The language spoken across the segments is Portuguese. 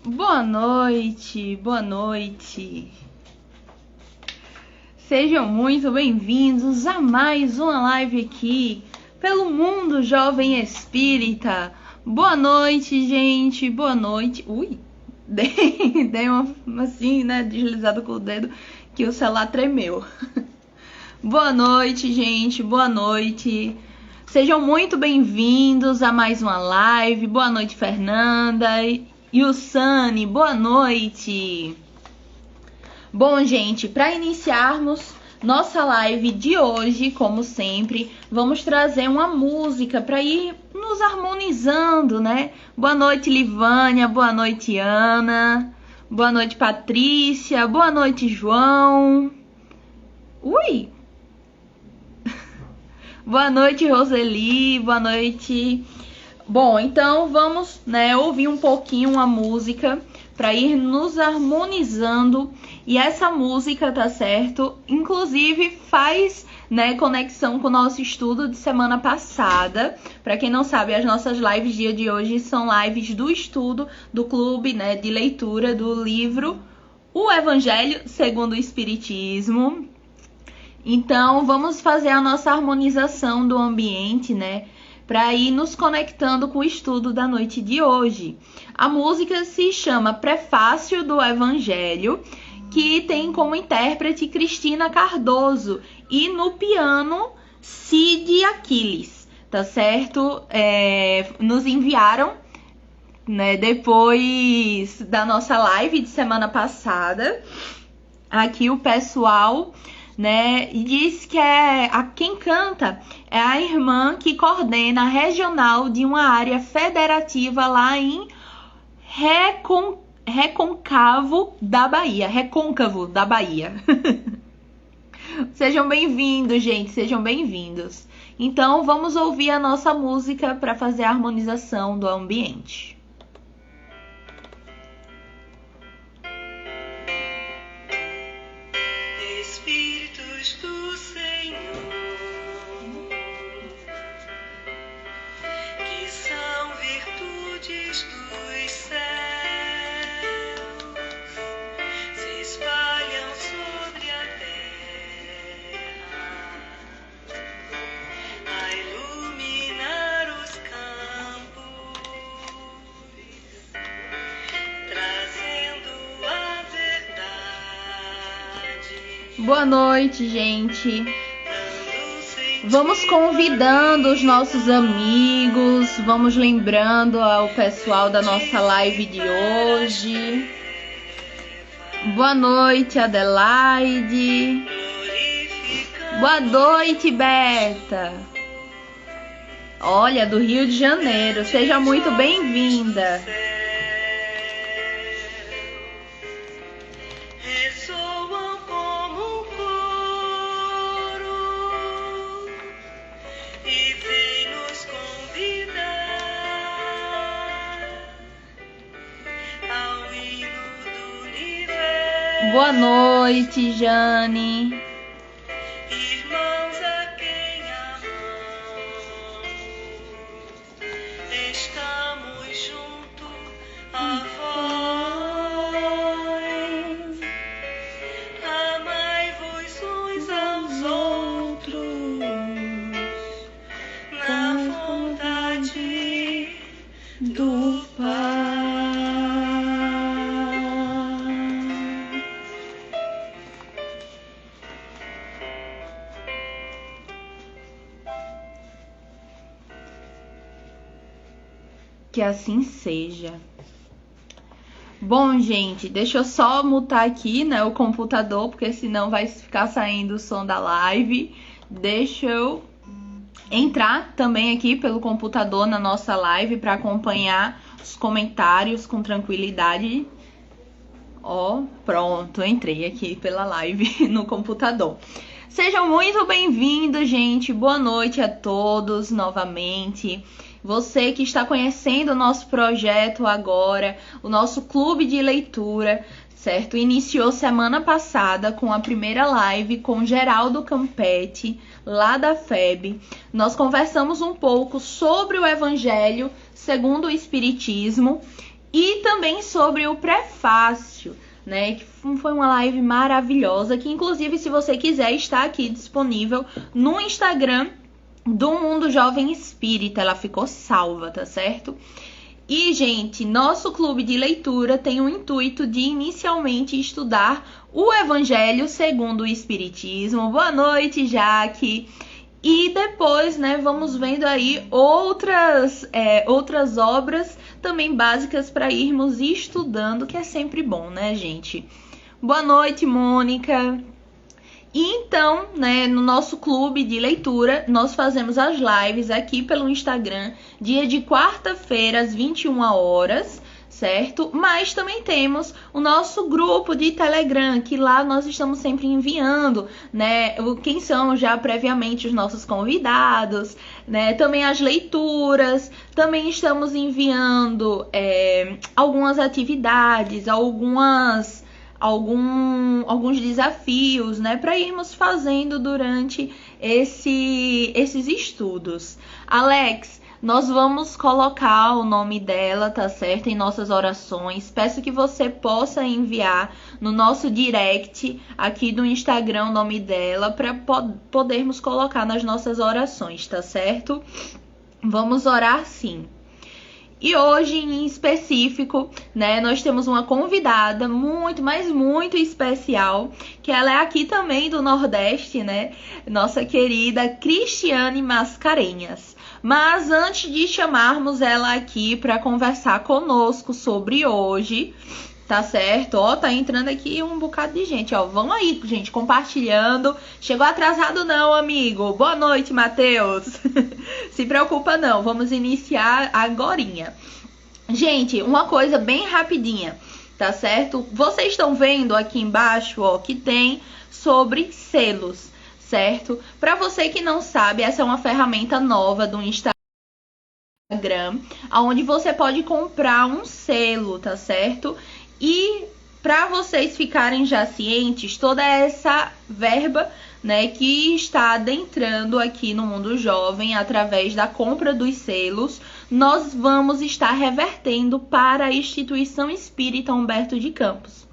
Boa noite, boa noite. Sejam muito bem-vindos a mais uma live aqui pelo Mundo Jovem Espírita. Boa noite, gente, boa noite. Ui, dei uma assim, né, deslizada com o dedo que o celular tremeu. Boa noite, gente, boa noite. Sejam muito bem-vindos a mais uma live. Boa noite, Fernanda. E o Sani, boa noite. Bom, gente, para iniciarmos nossa live de hoje, como sempre, vamos trazer uma música para ir nos harmonizando, né? Boa noite, Livânia, boa noite, Ana, boa noite, Patrícia, boa noite, João. Ui! Boa noite, Roseli, boa noite. Bom, então vamos, né, ouvir um pouquinho uma música para ir nos harmonizando. E essa música, tá certo? Inclusive faz, né, conexão com o nosso estudo de semana passada. Para quem não sabe, as nossas lives dia de hoje são lives do estudo do clube, né, de leitura do livro O Evangelho segundo o Espiritismo. Então, vamos fazer a nossa harmonização do ambiente, né? Para ir nos conectando com o estudo da noite de hoje. A música se chama Prefácio do Evangelho, que tem como intérprete Cristina Cardoso e no piano Cid Aquiles, tá certo? Nos enviaram, né, depois da nossa live de semana passada, aqui o pessoal, né, e diz que quem canta é a irmã que coordena a regional de uma área federativa lá em Recôncavo da Bahia. Sejam bem-vindos, gente, sejam bem-vindos. Então, vamos ouvir a nossa música para fazer a harmonização do ambiente. Do Senhor, que são virtudes dos céus, se espalham sobre a terra, a iluminar os campos, trazendo a verdade. Boa noite, gente. Vamos convidando os nossos amigos, vamos lembrando ao pessoal da nossa live de hoje. Boa noite, Adelaide. Boa noite, Berta. Olha, do Rio de Janeiro. Seja muito bem-vinda. Boa noite, Jane. Irmãos a quem amamos, estamos junto a vós. Amai-vos uns aos outros na vontade do Pai. Que assim seja. Bom, gente, deixa eu só mutar aqui, né, o computador, porque senão vai ficar saindo o som da live. Deixa eu entrar também aqui pelo computador na nossa live para acompanhar os comentários com tranquilidade. Ó, pronto, entrei aqui pela live no computador. Sejam muito bem-vindos, gente. Boa noite a todos novamente. Você que está conhecendo o nosso projeto agora, o nosso clube de leitura, certo? Iniciou semana passada com a primeira live com Geraldo Campetti, lá da FEB. Nós conversamos um pouco sobre o Evangelho segundo o Espiritismo E também sobre o prefácio, né? Que foi uma live maravilhosa, que inclusive se você quiser está aqui disponível no Instagram do Mundo Jovem Espírita, ela ficou salva, tá certo? E, gente, nosso clube de leitura tem o intuito de inicialmente estudar o Evangelho segundo o Espiritismo. Boa noite, Jaque! E depois, né, vamos vendo aí outras obras também básicas para irmos estudando, que é sempre bom, né, gente? Boa noite, Mônica! E então, né, no nosso clube de leitura, nós fazemos as lives aqui pelo Instagram, dia de quarta-feira, às 21 horas, certo? Mas também temos o nosso grupo de Telegram, que lá nós estamos sempre enviando, né, quem são já previamente os nossos convidados, né, também as leituras, também estamos enviando algumas atividades, alguns desafios, né, para irmos fazendo durante esses estudos. Alex, nós vamos colocar o nome dela, tá certo, em nossas orações. Peço que você possa enviar no nosso direct aqui do Instagram o nome dela para podermos colocar nas nossas orações, tá certo? Vamos orar sim. E hoje, em específico, né, nós temos uma convidada muito, mas muito especial, que ela é aqui também do Nordeste, né? Nossa querida Cristiane Mascarenhas. Mas antes de chamarmos ela aqui para conversar conosco sobre hoje, tá certo? Ó, tá entrando aqui um bocado de gente, ó. Vamos aí, gente, compartilhando. Chegou atrasado não, amigo. Boa noite, Matheus. Se preocupa não, vamos iniciar agorinha. Gente, uma coisa bem rapidinha, tá certo? Vocês estão vendo aqui embaixo, ó, que tem sobre selos, certo? Para você que não sabe, essa é uma ferramenta nova do Instagram, onde você pode comprar um selo, tá certo? E para vocês ficarem já cientes, toda essa verba, né, que está adentrando aqui no Mundo Jovem através da compra dos selos, nós vamos estar revertendo para a Instituição Espírita Humberto de Campos,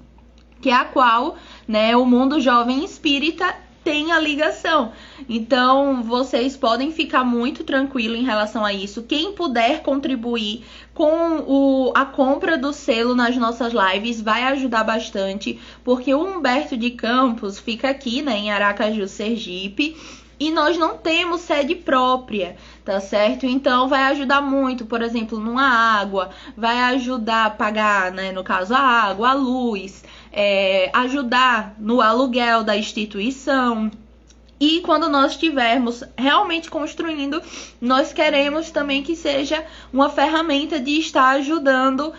que é a qual, né, o Mundo Jovem Espírita tem a ligação. Então, vocês podem ficar muito tranquilo em relação a isso. Quem puder contribuir com a compra do selo nas nossas lives vai ajudar bastante, porque o Humberto de Campos fica aqui, né, em Aracaju, Sergipe, e nós não temos sede própria, tá certo? Então vai ajudar muito, por exemplo, numa água, vai ajudar a pagar, né, no caso a água, a luz, ajudar no aluguel da instituição. E quando nós estivermos realmente construindo, nós queremos também que seja uma ferramenta de estar ajudando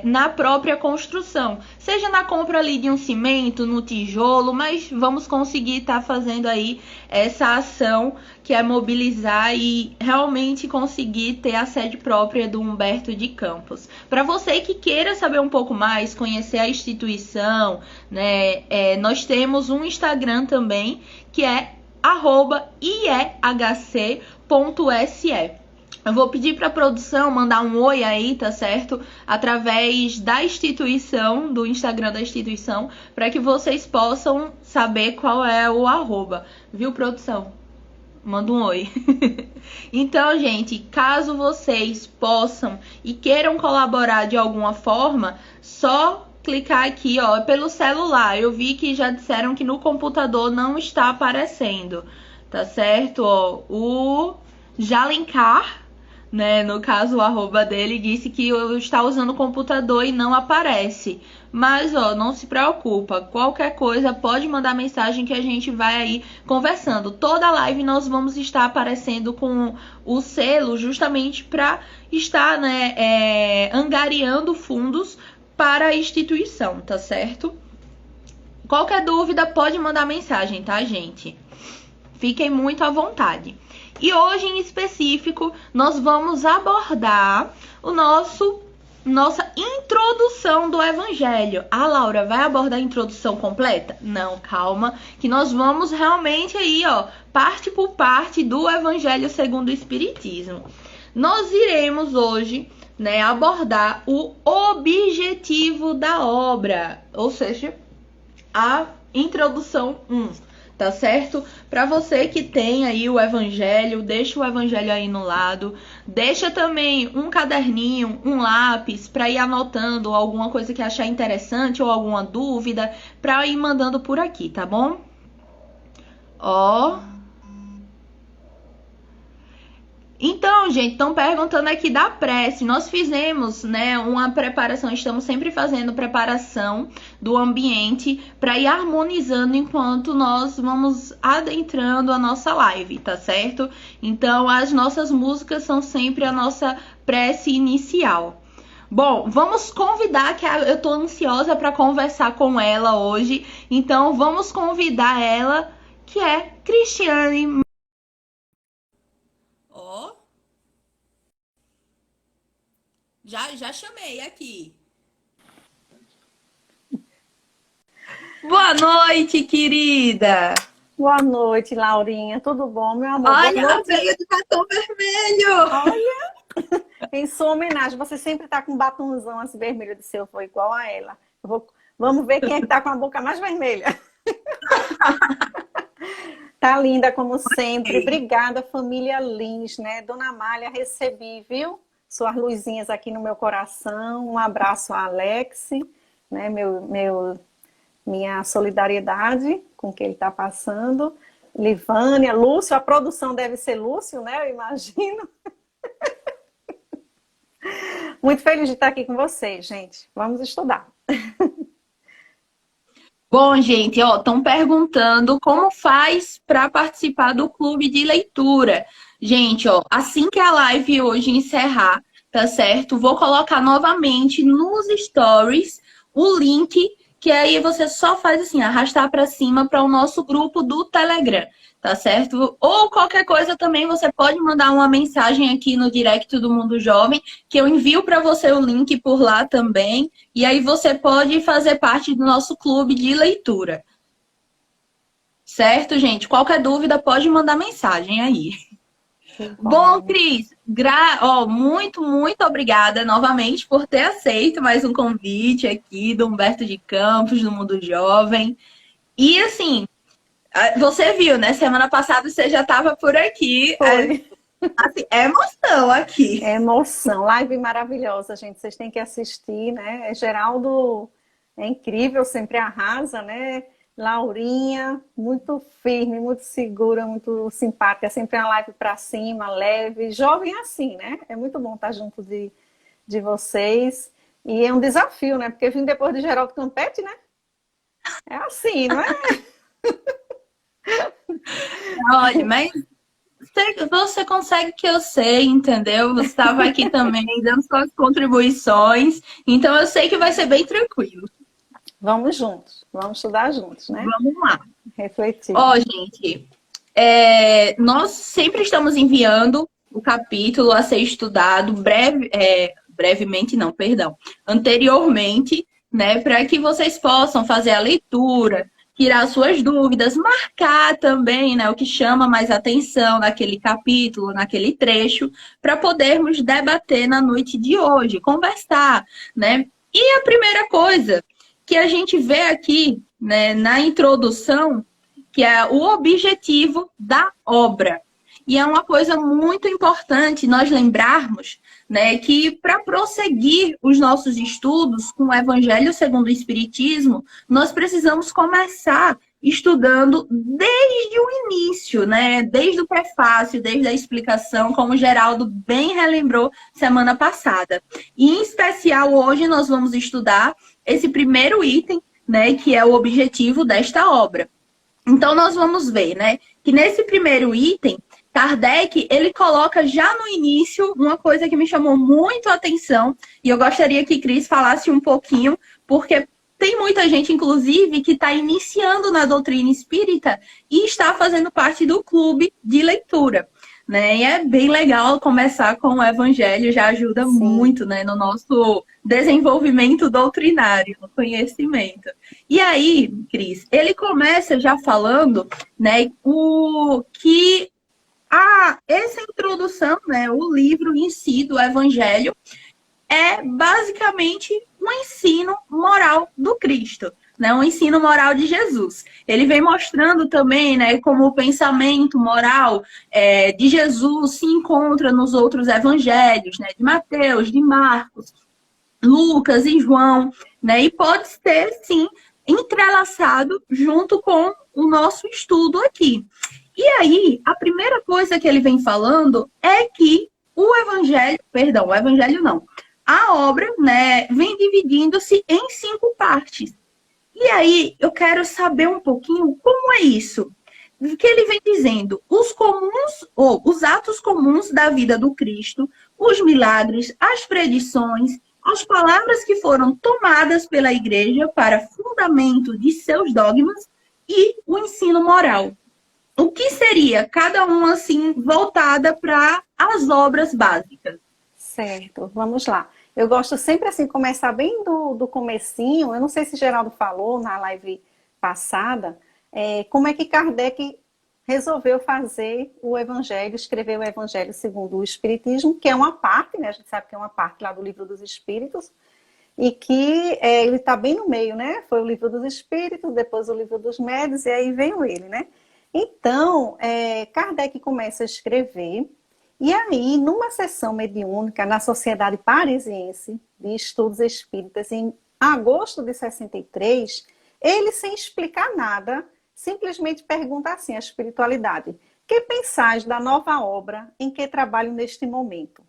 na própria construção. Seja na compra ali de um cimento, no tijolo, mas vamos conseguir estar fazendo aí essa ação que é mobilizar e realmente conseguir ter a sede própria do Humberto de Campos. Para você que queira saber um pouco mais, conhecer a instituição, né, nós temos um Instagram também, que é @iehc.se. Eu vou pedir para a produção mandar um oi aí, tá certo? Através da instituição, do Instagram da instituição, para que vocês possam saber qual é o @. Viu, produção? Manda um oi. Então, gente, caso vocês possam e queiram colaborar de alguma forma, só clicar aqui, ó, pelo celular. Eu vi que já disseram que no computador não está aparecendo, tá certo? Ó, o Jalencar, né, no caso o @ dele, disse que eu está usando o computador e não aparece. Mas, ó, não se preocupa, qualquer coisa pode mandar mensagem que a gente vai aí conversando. Toda live nós vamos estar aparecendo com o selo justamente para estar, né, angariando fundos para a instituição, tá certo? Qualquer dúvida pode mandar mensagem, tá, gente? Fiquem muito à vontade. E hoje, em específico, nós vamos abordar nossa introdução do Evangelho. Ah, Laura, vai abordar a introdução completa? Não, calma, que nós vamos realmente aí, ó, parte por parte do Evangelho segundo o Espiritismo. Nós iremos hoje né, abordar o objetivo da obra, ou seja, a introdução 1, tá certo? Para você que tem aí o evangelho, deixa o evangelho aí no lado, deixa também um caderninho, um lápis para ir anotando alguma coisa que achar interessante ou alguma dúvida para ir mandando por aqui, tá bom? Ó. Então, gente, estão perguntando aqui da prece. Nós fizemos, né, uma preparação, estamos sempre fazendo preparação do ambiente para ir harmonizando enquanto nós vamos adentrando a nossa live, tá certo? Então, as nossas músicas são sempre a nossa prece inicial. Bom, vamos convidar, que eu tô ansiosa para conversar com ela hoje. Então, vamos convidar ela, que é Cristiane. Ó, já chamei aqui. Boa noite, querida. Boa noite, Laurinha. Tudo bom, meu amor? Olha, a veia de batom vermelho. Olha, em sua homenagem, você sempre tá com um batomzão assim vermelho do seu, foi igual a ela. Vamos ver quem é que tá com a boca mais vermelha. Tá linda, como sempre. Obrigada, família Lins, né? Dona Amália, recebi, viu? Suas luzinhas aqui no meu coração. Um abraço a Alex, né? Minha solidariedade com o que ele está passando. Livânia, Lúcio, a produção deve ser Lúcio, né? Eu imagino. Muito feliz de estar aqui com vocês, gente. Vamos estudar. Bom, gente, ó, estão perguntando como faz para participar do clube de leitura. Gente, ó, assim que a live hoje encerrar, tá certo? Vou colocar novamente nos stories o link, que aí você só faz assim, arrastar para cima para o nosso grupo do Telegram, tá certo? Ou qualquer coisa também, você pode mandar uma mensagem aqui no direct do Mundo Jovem, que eu envio para você o link por lá também, e aí você pode fazer parte do nosso clube de leitura. Certo, gente? Qualquer dúvida, pode mandar mensagem aí. Bom, Cris, muito obrigada novamente por ter aceito mais um convite aqui do Humberto de Campos, do Mundo Jovem. E assim, você viu, né? Semana passada você já estava por aqui. Foi. Assim, é emoção aqui. É emoção. Live maravilhosa, gente. Vocês têm que assistir, né? Geraldo é incrível, sempre arrasa, né? Laurinha, muito firme, muito segura, muito simpática. Sempre uma live pra cima, leve. Jovem assim, né? É muito bom estar junto de vocês. E é um desafio, né? Porque vim depois de Geraldo Campete, né? É assim, não é? Olha, mas você consegue, que eu sei, entendeu? Você estava aqui também dando suas contribuições, então eu sei que vai ser bem tranquilo. Vamos juntos, vamos estudar juntos, né? Vamos lá. Refletir. Ó, gente, nós sempre estamos enviando o capítulo a ser estudado brevemente, não, perdão, anteriormente, né, para que vocês possam fazer a leitura, tirar suas dúvidas, marcar também, né, o que chama mais atenção naquele capítulo, naquele trecho, para podermos debater na noite de hoje, conversar, né? E a primeira coisa que a gente vê aqui, né, na introdução, que é o objetivo da obra. E é uma coisa muito importante nós lembrarmos, né, que para prosseguir os nossos estudos com o Evangelho segundo o Espiritismo, nós precisamos começar estudando desde o início, né, desde o prefácio, desde a explicação, como o Geraldo bem relembrou semana passada. E, em especial, hoje nós vamos estudar esse primeiro item, né, que é o objetivo desta obra. Então, nós vamos ver, né, que nesse primeiro item, Kardec, ele coloca já no início uma coisa que me chamou muito a atenção, e eu gostaria que Cris falasse um pouquinho, porque tem muita gente, inclusive, que está iniciando na doutrina espírita e está fazendo parte do clube de leitura, né? E é bem legal começar com o Evangelho, já ajuda Sim. muito, né, no nosso desenvolvimento doutrinário, no conhecimento. E aí, Cris, ele começa já falando, né, essa introdução, né, o livro em si do Evangelho, é basicamente um ensino moral do Cristo, né? Um ensino moral de Jesus. Ele vem mostrando também, né, como o pensamento moral de Jesus se encontra nos outros evangelhos, né? De Mateus, de Marcos, Lucas e João, né? E pode ser, sim, entrelaçado junto com o nosso estudo aqui. E aí, a primeira coisa que ele vem falando é que o evangelho não, a obra, né, vem dividindo-se em 5 partes. E aí, eu quero saber um pouquinho como é isso. O que ele vem dizendo? Os comuns, ou os atos comuns da vida do Cristo, os milagres, as predições, as palavras que foram tomadas pela igreja para fundamento de seus dogmas e o ensino moral. O que seria cada um assim voltada para as obras básicas? Certo, vamos lá. Eu gosto sempre assim, começar bem do comecinho. Eu não sei se Geraldo falou na live passada, como é que Kardec resolveu fazer o Evangelho, escrever o Evangelho segundo o Espiritismo, que é uma parte, né? A gente sabe que é uma parte lá do Livro dos Espíritos, e que ele está bem no meio, né? Foi o Livro dos Espíritos, depois o Livro dos Médiuns, e aí veio ele, né? Então, Kardec começa a escrever, e aí, numa sessão mediúnica na Sociedade Parisiense de Estudos Espíritas, em agosto de 63, ele, sem explicar nada, simplesmente pergunta assim à espiritualidade: que pensais da nova obra em que trabalho neste momento?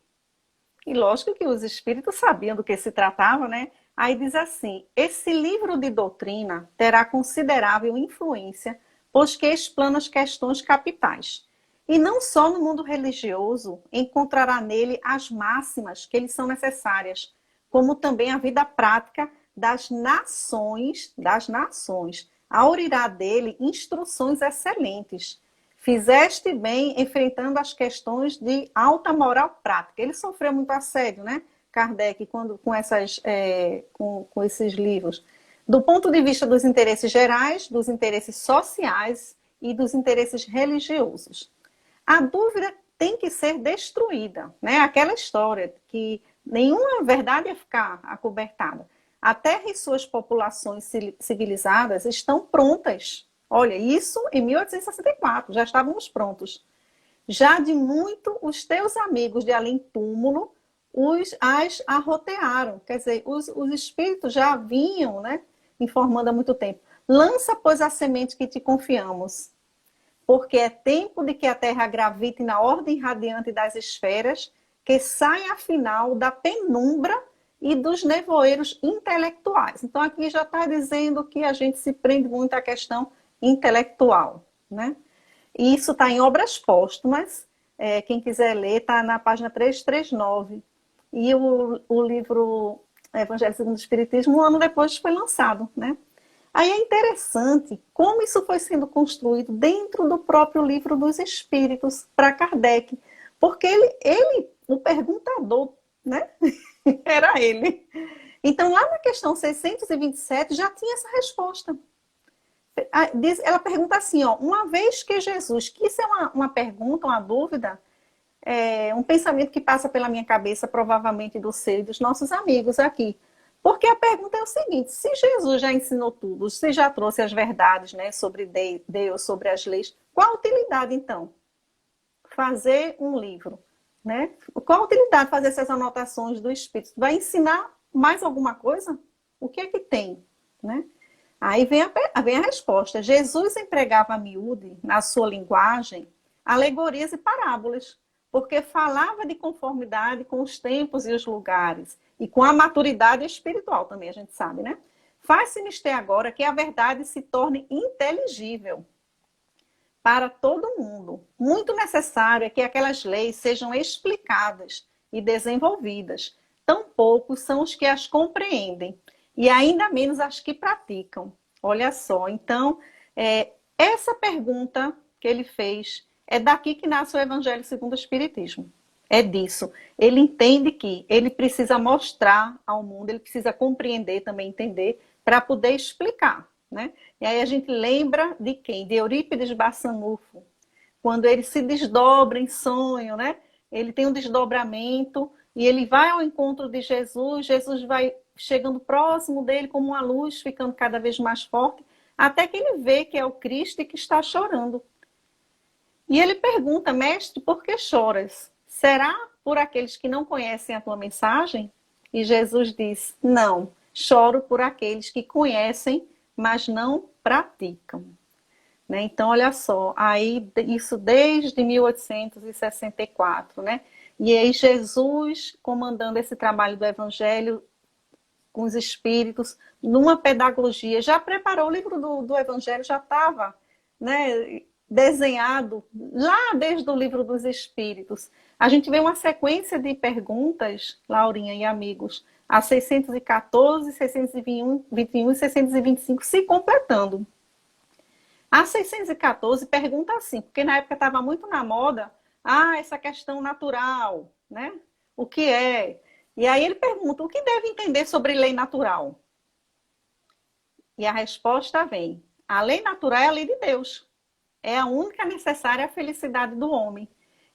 E lógico que os espíritos sabiam do que se tratava, né? Aí diz assim: esse livro de doutrina terá considerável influência, pois que explana as questões capitais. E não só no mundo religioso encontrará nele as máximas que lhe são necessárias, como também a vida prática das nações, aurirá dele instruções excelentes. Fizeste bem enfrentando as questões de alta moral prática. Ele sofreu muito assédio, né, Kardec, com esses livros. Do ponto de vista dos interesses gerais, dos interesses sociais e dos interesses religiosos. A dúvida tem que ser destruída, né? Aquela história que nenhuma verdade ia ficar acobertada. A Terra e suas populações civilizadas estão prontas. Olha, isso em 1864, já estávamos prontos. Já de muito, os teus amigos de além-túmulo as arrotearam. Quer dizer, os espíritos já vinham, né, informando há muito tempo. Lança, pois, a semente que te confiamos, porque é tempo de que a Terra gravite na ordem radiante das esferas, que saia afinal da penumbra e dos nevoeiros intelectuais. Então aqui já está dizendo que a gente se prende muito à questão intelectual, né? E isso está em Obras Póstumas, quem quiser ler, está na página 339. E o livro Evangelho segundo o Espiritismo, um ano depois foi lançado, né? Aí é interessante como isso foi sendo construído dentro do próprio Livro dos Espíritos para Kardec, porque ele, o perguntador, né? Era ele. Então, lá na questão 627 já tinha essa resposta. Ela pergunta assim, ó, uma vez que Jesus, que isso é uma pergunta, uma dúvida, um pensamento que passa pela minha cabeça, provavelmente do seu e dos nossos amigos aqui. Porque a pergunta é o seguinte: se Jesus já ensinou tudo, se já trouxe as verdades, né, sobre Deus, sobre as leis, qual a utilidade, então? Fazer um livro, né? Qual a utilidade fazer essas anotações do Espírito? Vai ensinar mais alguma coisa? O que é que tem, né? Aí vem a resposta. Jesus empregava a miúde, na sua linguagem, alegorias e parábolas, porque falava de conformidade com os tempos e os lugares, e com a maturidade espiritual também, a gente sabe, né? Faz-se mister agora que a verdade se torne inteligível para todo mundo. Muito necessário é que aquelas leis sejam explicadas e desenvolvidas. Tão poucos são os que as compreendem, e ainda menos as que praticam. Olha só, então, essa pergunta que ele fez, é daqui que nasce o Evangelho segundo o Espiritismo. É disso. Ele entende que ele precisa mostrar ao mundo, ele precisa compreender, também entender, para poder explicar, né? E aí a gente lembra de quem? De Eurípides Barçanufo. Quando ele se desdobra em sonho, né? Ele tem um desdobramento e ele vai ao encontro de Jesus, Jesus vai chegando próximo dele como uma luz, ficando cada vez mais forte, até que ele vê que é o Cristo e que está chorando. E ele pergunta, mestre, por que choras? Será por aqueles que não conhecem a tua mensagem? E Jesus diz, não, choro por aqueles que conhecem, mas não praticam. Né? Então, olha só, aí isso desde 1864, né? E aí Jesus comandando esse trabalho do Evangelho com os espíritos, numa pedagogia, já preparou o livro do Evangelho, já estava, né, desenhado lá desde o livro dos Espíritos. A gente vê uma sequência de perguntas, Laurinha e amigos, a 614, 621 e 625 se completando. A 614 pergunta assim, porque na época estava muito na moda, essa questão natural, né? O que é? E aí ele pergunta, o que deve entender sobre lei natural? E a resposta vem, a lei natural é a lei de Deus. É a única necessária à felicidade do homem.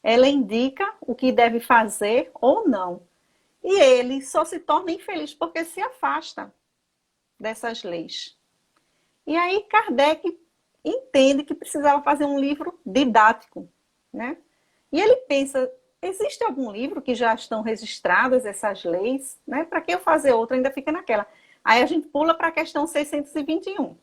Ela indica o que deve fazer ou não. E ele só se torna infeliz porque se afasta dessas leis. E aí Kardec entende que precisava fazer um livro didático, né? E ele pensa, existe algum livro que já estão registradas essas leis, né? Para que eu fazer outra? Ainda fica naquela. Aí a gente pula para a questão 621.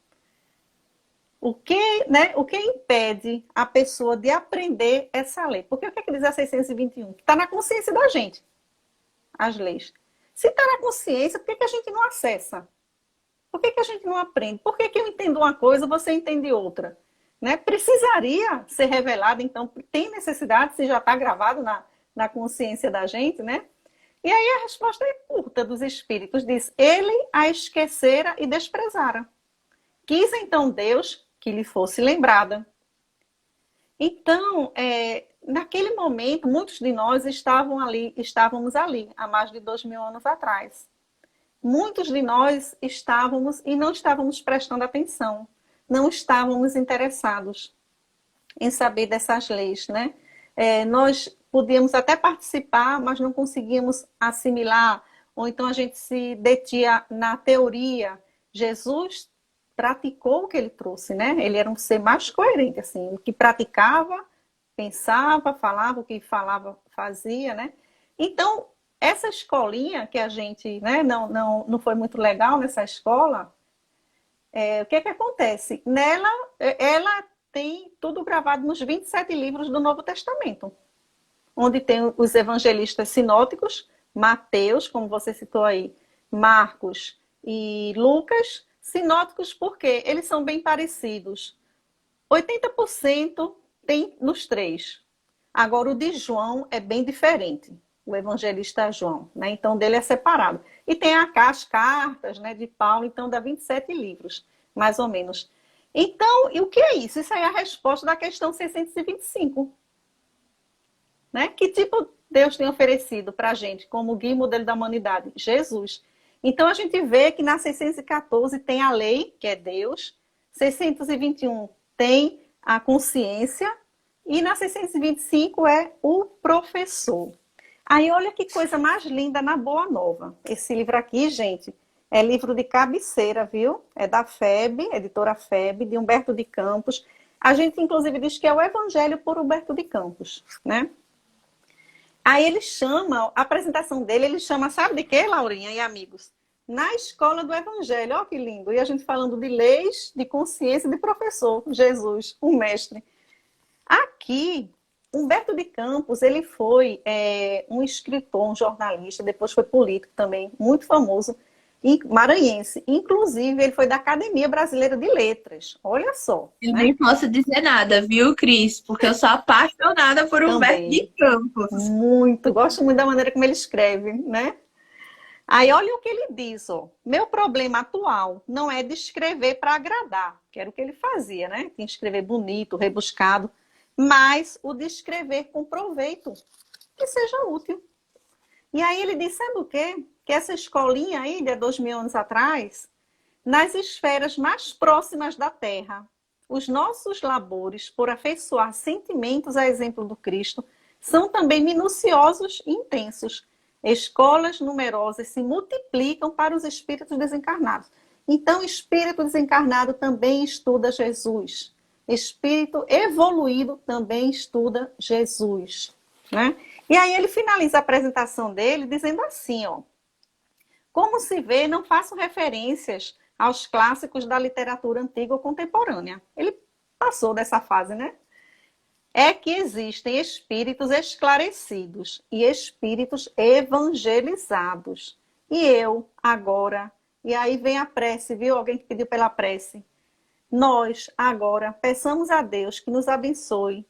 O que, né, o que impede a pessoa de aprender essa lei? Porque o que é que diz a 621? Está na consciência da gente, as leis. Se está na consciência, por que a gente não acessa? Por que a gente não aprende? Por que eu entendo uma coisa, você entende outra? Né? Precisaria ser revelado, então tem necessidade, se já está gravado na consciência da gente, né? E aí a resposta é curta dos espíritos, diz, ele a esquecera e desprezara. Quis então Deus que lhe fosse lembrada. Então, naquele momento, muitos de nós estávamos ali, há mais de 2000 anos atrás. Muitos de nós estávamos e não estávamos prestando atenção, não estávamos interessados em saber dessas leis, né? Nós podíamos até participar, mas não conseguíamos assimilar, ou então a gente se detinha na teoria. Jesus praticou o que ele trouxe, né? Ele era um ser mais coerente, assim, o que praticava, pensava, falava, o que falava, fazia, né? Então, essa escolinha que a gente, né, não foi muito legal nessa escola, o que acontece? Nela, ela tem tudo gravado nos 27 livros do Novo Testamento, onde tem os evangelistas sinóticos, Mateus, como você citou aí, Marcos e Lucas. Sinóticos porque eles são bem parecidos. 80% tem nos três. Agora, o de João é bem diferente. O evangelista João, né? Então dele é separado. E tem as cartas, né, de Paulo, então dá 27 livros, mais ou menos. Então, e o que é isso? Isso aí é a resposta da questão 625. Né? Que tipo Deus tem oferecido para a gente como guia e modelo da humanidade? Jesus. Então a gente vê que na 614 tem a lei, que é Deus, 621 tem a consciência, e na 625 é o professor. Aí olha que coisa mais linda na Boa Nova. Esse livro aqui, gente, é livro de cabeceira, viu? É da FEB, editora FEB, de Humberto de Campos. A gente, inclusive, diz que é o Evangelho por Humberto de Campos, né? Aí ele chama, a apresentação dele, ele chama, sabe de quê, Laurinha e amigos? Na escola do Evangelho, ó que lindo. E a gente falando de leis, de consciência, de professor, Jesus, um mestre. Aqui, Humberto de Campos, ele foi um escritor, um jornalista, depois foi político também, muito famoso, maranhense. Inclusive, ele foi da Academia Brasileira de Letras. Olha só. Eu né? nem posso dizer nada, viu, Cris? Porque eu sou apaixonada por Humberto de Campos. Muito. Gosto muito da maneira como ele escreve, né? Aí olha o que ele diz, ó. Meu problema atual não é de escrever para agradar, que era o que ele fazia, né? Tinha que escrever bonito, rebuscado, mas o de escrever com proveito, que seja útil. E aí ele diz, sabe o quê? Que essa escolinha aí, de 2000 anos atrás, nas esferas mais próximas da Terra, os nossos labores por afeiçoar sentimentos a exemplo do Cristo são também minuciosos e intensos. Escolas numerosas se multiplicam para os espíritos desencarnados. Então, espírito desencarnado também estuda Jesus. Espírito evoluído também estuda Jesus, né? E aí ele finaliza a apresentação dele dizendo assim, ó: como se vê, não faço referências aos clássicos da literatura antiga ou contemporânea. Ele passou dessa fase, né? É que existem espíritos esclarecidos e espíritos evangelizados. E eu, agora, e aí vem a prece, viu? Alguém que pediu pela prece. Nós, agora, peçamos a Deus que nos abençoe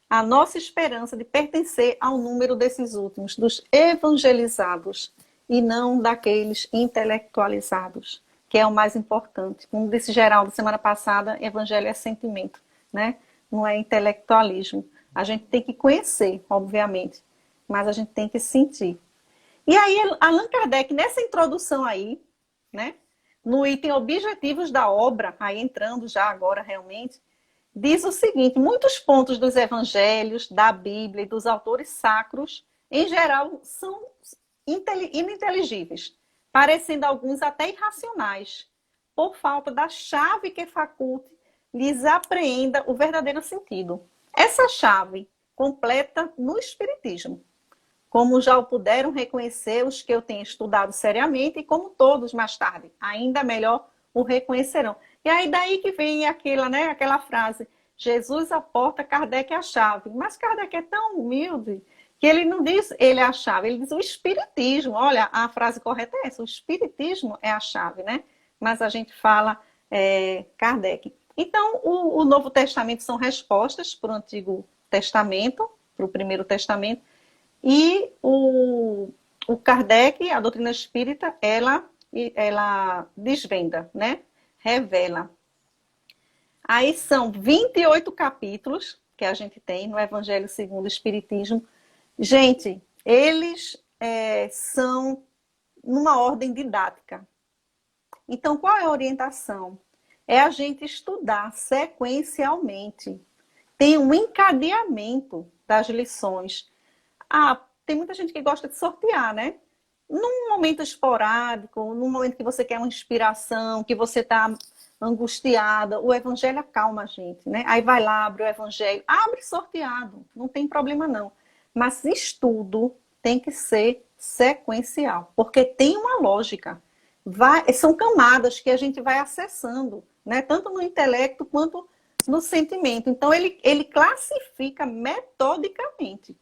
a nossa esperança de pertencer ao número desses últimos, dos evangelizados, e não daqueles intelectualizados, que é o mais importante. Como disse Geraldo semana passada, evangelho é sentimento, né? Não é intelectualismo. A gente tem que conhecer, obviamente, mas a gente tem que sentir. E aí, Allan Kardec, nessa introdução aí, né, no item Objetivos da Obra, aí entrando já agora realmente, diz o seguinte: muitos pontos dos evangelhos, da Bíblia e dos autores sacros, em geral, são ininteligíveis, parecendo alguns até irracionais, por falta da chave que faculte lhes apreenda o verdadeiro sentido. Essa chave completa no Espiritismo, como já o puderam reconhecer os que eu tenho estudado seriamente e como todos mais tarde, ainda melhor, o reconhecerão. E aí daí que vem aquela, né, aquela frase: Jesus a porta, Kardec a chave. Mas Kardec é tão humilde que ele não diz ele é a chave, ele diz o Espiritismo. Olha, a frase correta é essa: o Espiritismo é a chave, né? Mas a gente fala Kardec. Então, o Novo Testamento são respostas para o Antigo Testamento, para o Primeiro Testamento, e o Kardec, a doutrina espírita, ela desvenda, né? Revela. Aí são 28 capítulos que a gente tem no Evangelho segundo o Espiritismo. Gente, eles são numa ordem didática. Então, qual é a orientação? É a gente estudar sequencialmente. Tem um encadeamento das lições. Tem muita gente que gosta de sortear, né? Num momento esporádico, num momento que você quer uma inspiração, que você está angustiada, o Evangelho acalma a gente, né? Aí vai lá, abre o Evangelho, abre sorteado, não tem problema não. Mas estudo tem que ser sequencial, porque tem uma lógica. São camadas que a gente vai acessando, né? Tanto no intelecto quanto no sentimento. Então, ele classifica metodicamente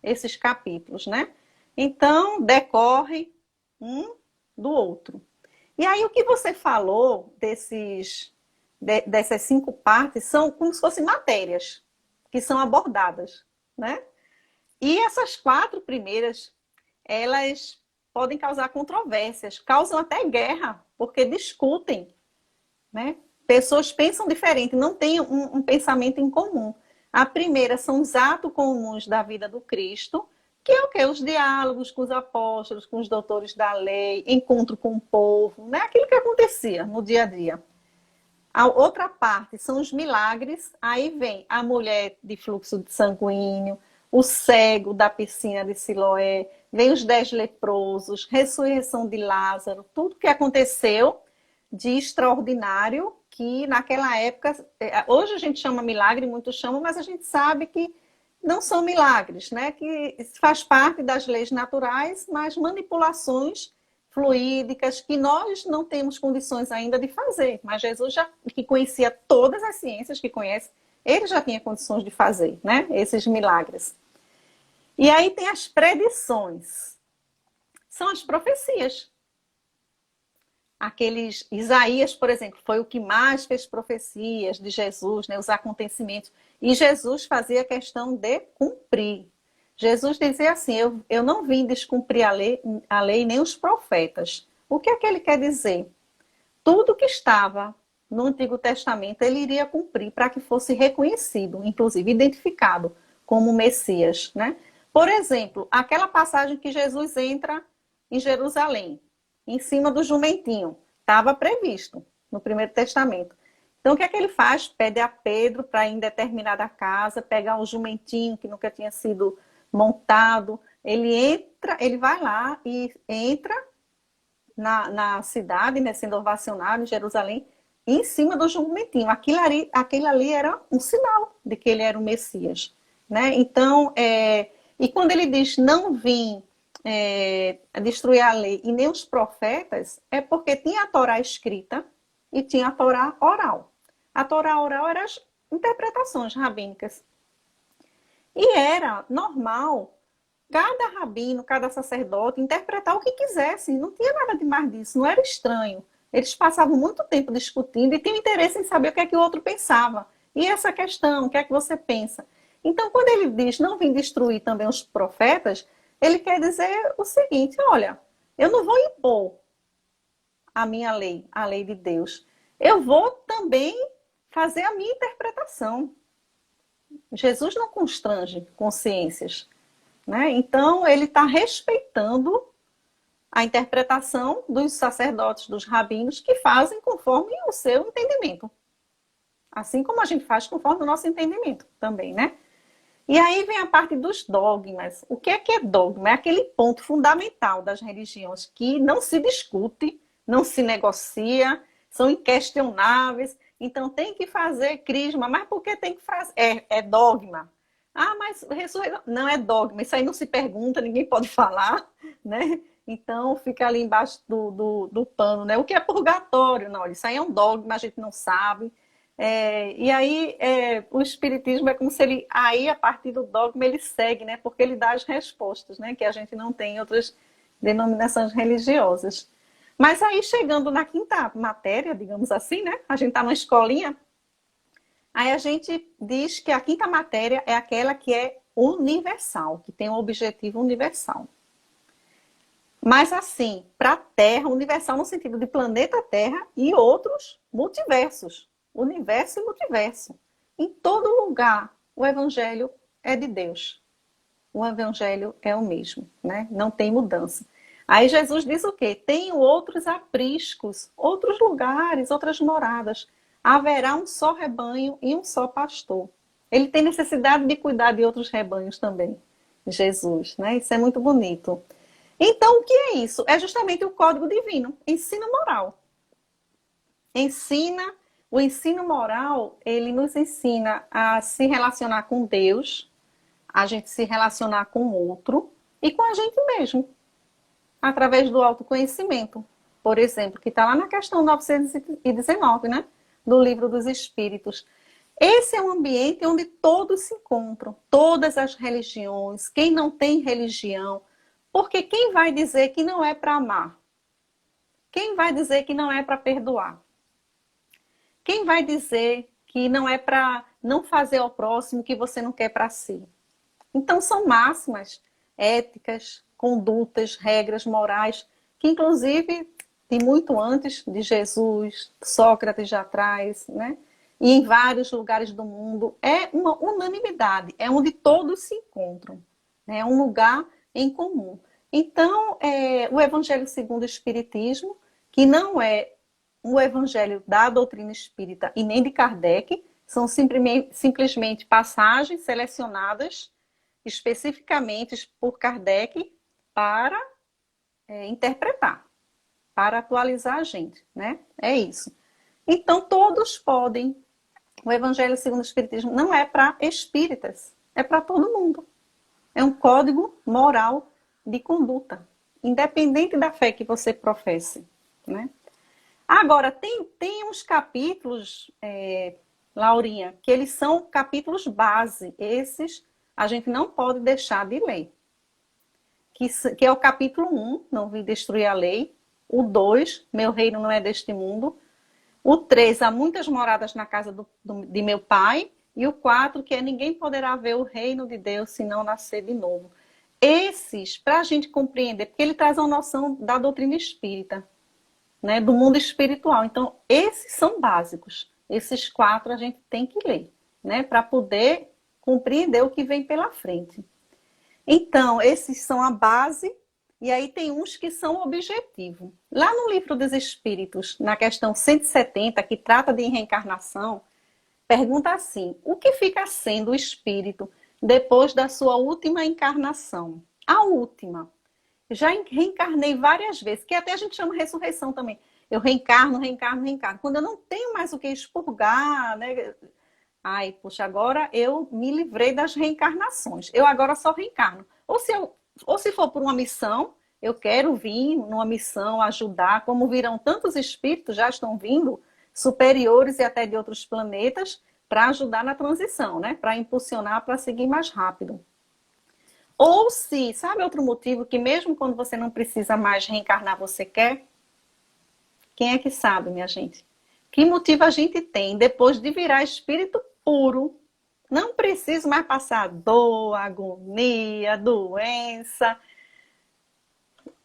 esses capítulos, né? Então, decorre um do outro. E aí, o que você falou dessas 5 partes são como se fossem matérias que são abordadas, né? E essas 4 primeiras, elas podem causar controvérsias, causam até guerra, porque discutem, né? Pessoas pensam diferente, não têm um pensamento em comum. A primeira são os atos comuns da vida do Cristo, que é o quê? Os diálogos com os apóstolos, com os doutores da lei, encontro com o povo, né? Aquilo que acontecia no dia a dia. A outra parte são os milagres, aí vem a mulher de fluxo sanguíneo, o cego da piscina de Siloé, vem os 10 leprosos, ressurreição de Lázaro, tudo que aconteceu de extraordinário, que naquela época, hoje a gente chama milagre, muitos chamam, mas a gente sabe que não são milagres, né? Que faz parte das leis naturais, mas manipulações fluídicas que nós não temos condições ainda de fazer. Mas Jesus, que conhecia todas as ciências que conhece, ele já tinha condições de fazer, né? Esses milagres. E aí tem as predições. São as profecias. Aqueles Isaías, por exemplo, foi o que mais fez profecias de Jesus, né, os acontecimentos. E Jesus fazia questão de cumprir. Jesus dizia assim: eu não vim descumprir a lei nem os profetas. O que é que ele quer dizer? Tudo que estava no Antigo Testamento ele iria cumprir para que fosse reconhecido, inclusive identificado como Messias, né? Por exemplo, aquela passagem que Jesus entra em Jerusalém, em cima do jumentinho, estava previsto no Primeiro Testamento. Então, o que é que ele faz? Pede a Pedro para ir em determinada casa, pegar um jumentinho que nunca tinha sido montado, ele vai lá e entra na cidade, né, sendo ovacionado em Jerusalém, em cima do jumentinho. Aquilo ali era um sinal de que ele era o Messias, né? Então, e quando ele diz não vim destruir a lei e nem os profetas, é porque tinha a Torá escrita e tinha a Torá oral. A Torá oral eram as interpretações rabínicas. E era normal cada rabino, cada sacerdote interpretar o que quisesse. Não tinha nada de mais disso, não era estranho. Eles passavam muito tempo discutindo e tinham interesse em saber o que é que o outro pensava. E essa questão, o que é que você pensa? Então, quando ele diz não vim destruir também os profetas, ele quer dizer o seguinte: olha, eu não vou impor a minha lei, a lei de Deus. Eu vou também fazer a minha interpretação. Jesus não constrange consciências, né? Então, ele está respeitando a interpretação dos sacerdotes, dos rabinos, que fazem conforme o seu entendimento. Assim como a gente faz conforme o nosso entendimento também, né? E aí vem a parte dos dogmas. O que é dogma? É aquele ponto fundamental das religiões que não se discute, não se negocia, são inquestionáveis. Então tem que fazer crisma. Mas por que tem que fazer? É dogma. Ah, mas ressurreição não é dogma. Isso aí não se pergunta, ninguém pode falar, né? Então fica ali embaixo do pano, né? O que é purgatório? Não, isso aí é um dogma, a gente não sabe. E aí o Espiritismo é como se ele, aí a partir do dogma ele segue, né? Porque ele dá as respostas, né? Que a gente não tem em outras denominações religiosas. Mas aí chegando na quinta matéria, digamos assim, né? A gente está numa escolinha, aí a gente diz que a quinta matéria é aquela que é universal, que tem um objetivo universal. Mas assim, para a Terra, universal no sentido de planeta Terra e outros multiversos. Universo e multiverso. Em todo lugar, o Evangelho é de Deus. O Evangelho é o mesmo, né? Não tem mudança. Aí Jesus diz o quê? Tenho outros apriscos, outros lugares, outras moradas. Haverá um só rebanho e um só pastor. Ele tem necessidade de cuidar de outros rebanhos também. Jesus, né? Isso é muito bonito. Então, o que é isso? É justamente o código divino, ensino moral. O ensino moral, ele nos ensina a se relacionar com Deus, a gente se relacionar com o outro e com a gente mesmo, através do autoconhecimento, por exemplo, que está lá na questão 919, né? Do Livro dos Espíritos. Esse é um ambiente onde todos se encontram, todas as religiões, quem não tem religião, porque quem vai dizer que não é para amar? Quem vai dizer que não é para perdoar? Quem vai dizer que não é para não fazer ao próximo o que você não quer para si? Então são máximas éticas, condutas, regras morais, que inclusive tem muito antes de Jesus, Sócrates já traz, né? E em vários lugares do mundo. É uma unanimidade, é onde todos se encontram. Né? É um lugar em comum. Então, o Evangelho segundo o Espiritismo, que não é o Evangelho da doutrina espírita e nem de Kardec, são simplesmente passagens selecionadas especificamente por Kardec para interpretar, para atualizar a gente, né? É isso. Então, todos podem. O Evangelho segundo o Espiritismo não é para espíritas, é para todo mundo. É um código moral de conduta, independente da fé que você professe, né? Agora, tem uns capítulos, Laurinha, que eles são capítulos base. Esses a gente não pode deixar de ler. Que é o capítulo 1, não vim destruir a lei. O 2, meu reino não é deste mundo. O 3, há muitas moradas na casa de meu pai. E o 4, que é ninguém poderá ver o reino de Deus se não nascer de novo. Esses, para a gente compreender, porque ele traz uma noção da doutrina espírita, né, do mundo espiritual. Então, esses são básicos. Esses 4 a gente tem que ler, né, para poder compreender o que vem pela frente. Então, esses são a base, e aí tem uns que são objetivo. Lá no Livro dos Espíritos, na questão 170, que trata de reencarnação, pergunta assim: o que fica sendo o espírito depois da sua última encarnação? a última. Já reencarnei várias vezes, que até a gente chama ressurreição também. Eu reencarno, reencarno, reencarno. Quando eu não tenho mais o que expurgar, né? Ai, puxa, agora eu me livrei das reencarnações. Eu agora só reencarno. Ou se for por uma missão, eu quero vir numa missão, ajudar, como virão tantos espíritos, já estão vindo, superiores e até de outros planetas, para ajudar na transição, né? Para impulsionar, para seguir mais rápido. Ou se, sabe outro motivo que mesmo quando você não precisa mais reencarnar, você quer? Quem é que sabe, minha gente? Que motivo a gente tem depois de virar espírito puro? Não preciso mais passar dor, agonia, doença,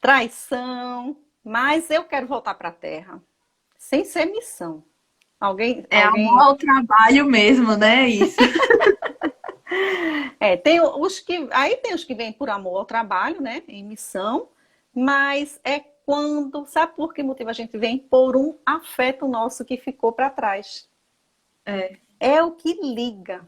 traição, mas eu quero voltar para a Terra, sem ser missão. É amor ao trabalho mesmo, né? Isso. Tem os que vêm por amor ao trabalho, né? Em missão, mas é quando, sabe por que motivo a gente vem? Por um afeto nosso que ficou para trás. É o que liga.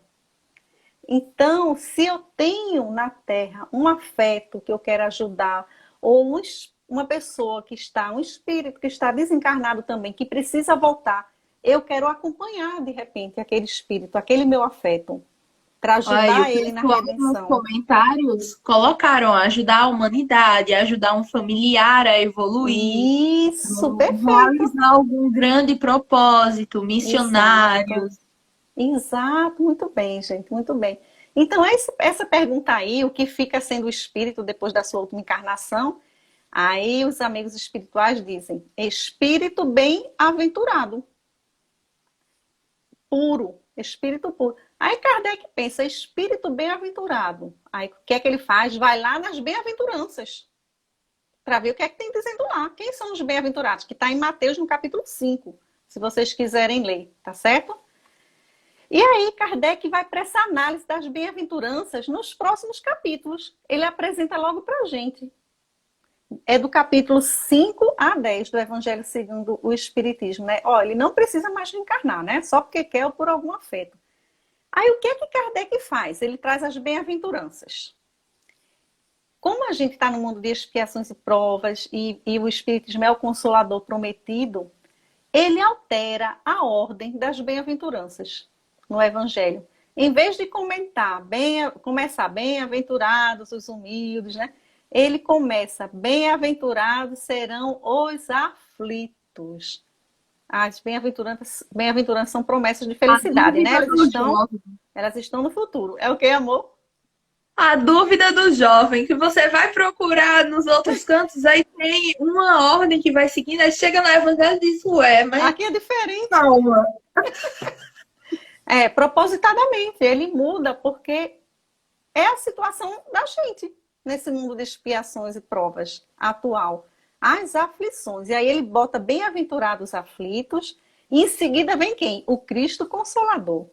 Então, se eu tenho na Terra um afeto que eu quero ajudar, ou uma pessoa que está, um espírito que está desencarnado também, que precisa voltar, eu quero acompanhar, de repente, aquele espírito, aquele meu afeto, para ajudar ele na nos redenção. comentários colocaram ajudar a humanidade, ajudar um familiar a evoluir, Isso, perfeito. realizar algum grande propósito, missionários. Exato, muito bem, gente, muito bem. Então, essa pergunta aí, o que fica sendo o espírito depois da sua última encarnação, aí os amigos espirituais dizem, espírito bem-aventurado, puro, espírito puro. Aí Kardec pensa, espírito bem-aventurado. Aí o que é que ele faz? Vai lá nas bem-aventuranças, para ver o que é que tem dizendo lá. Quem são os bem-aventurados? Que está em Mateus, no capítulo 5, se vocês quiserem ler, tá certo? E aí, Kardec vai para essa análise das bem-aventuranças nos próximos capítulos. Ele apresenta logo para a gente. É do capítulo 5 a 10 do Evangelho segundo o Espiritismo, né? Ó, ele não precisa mais reencarnar, né? Só porque quer ou por algum afeto. Aí, o que é que Kardec faz? Ele traz as bem-aventuranças. Como a gente está no mundo de expiações e provas, e o Espiritismo é o consolador prometido, ele altera a ordem das bem-aventuranças no Evangelho. Em vez de começar bem-aventurados os humildes, né? Ele começa, bem-aventurados serão os aflitos. As bem-aventuranças são promessas de felicidade, né? Elas estão no futuro. É o que, amor? A dúvida do jovem, que você vai procurar nos outros cantos, aí tem uma ordem que vai seguindo, aí chega no Evangelho e diz, ué, mas... Aqui é diferente. Calma. Propositadamente, ele muda porque é a situação da gente nesse mundo de expiações e provas atual. As aflições. E aí ele bota bem-aventurados aflitos e em seguida vem quem? O Cristo Consolador.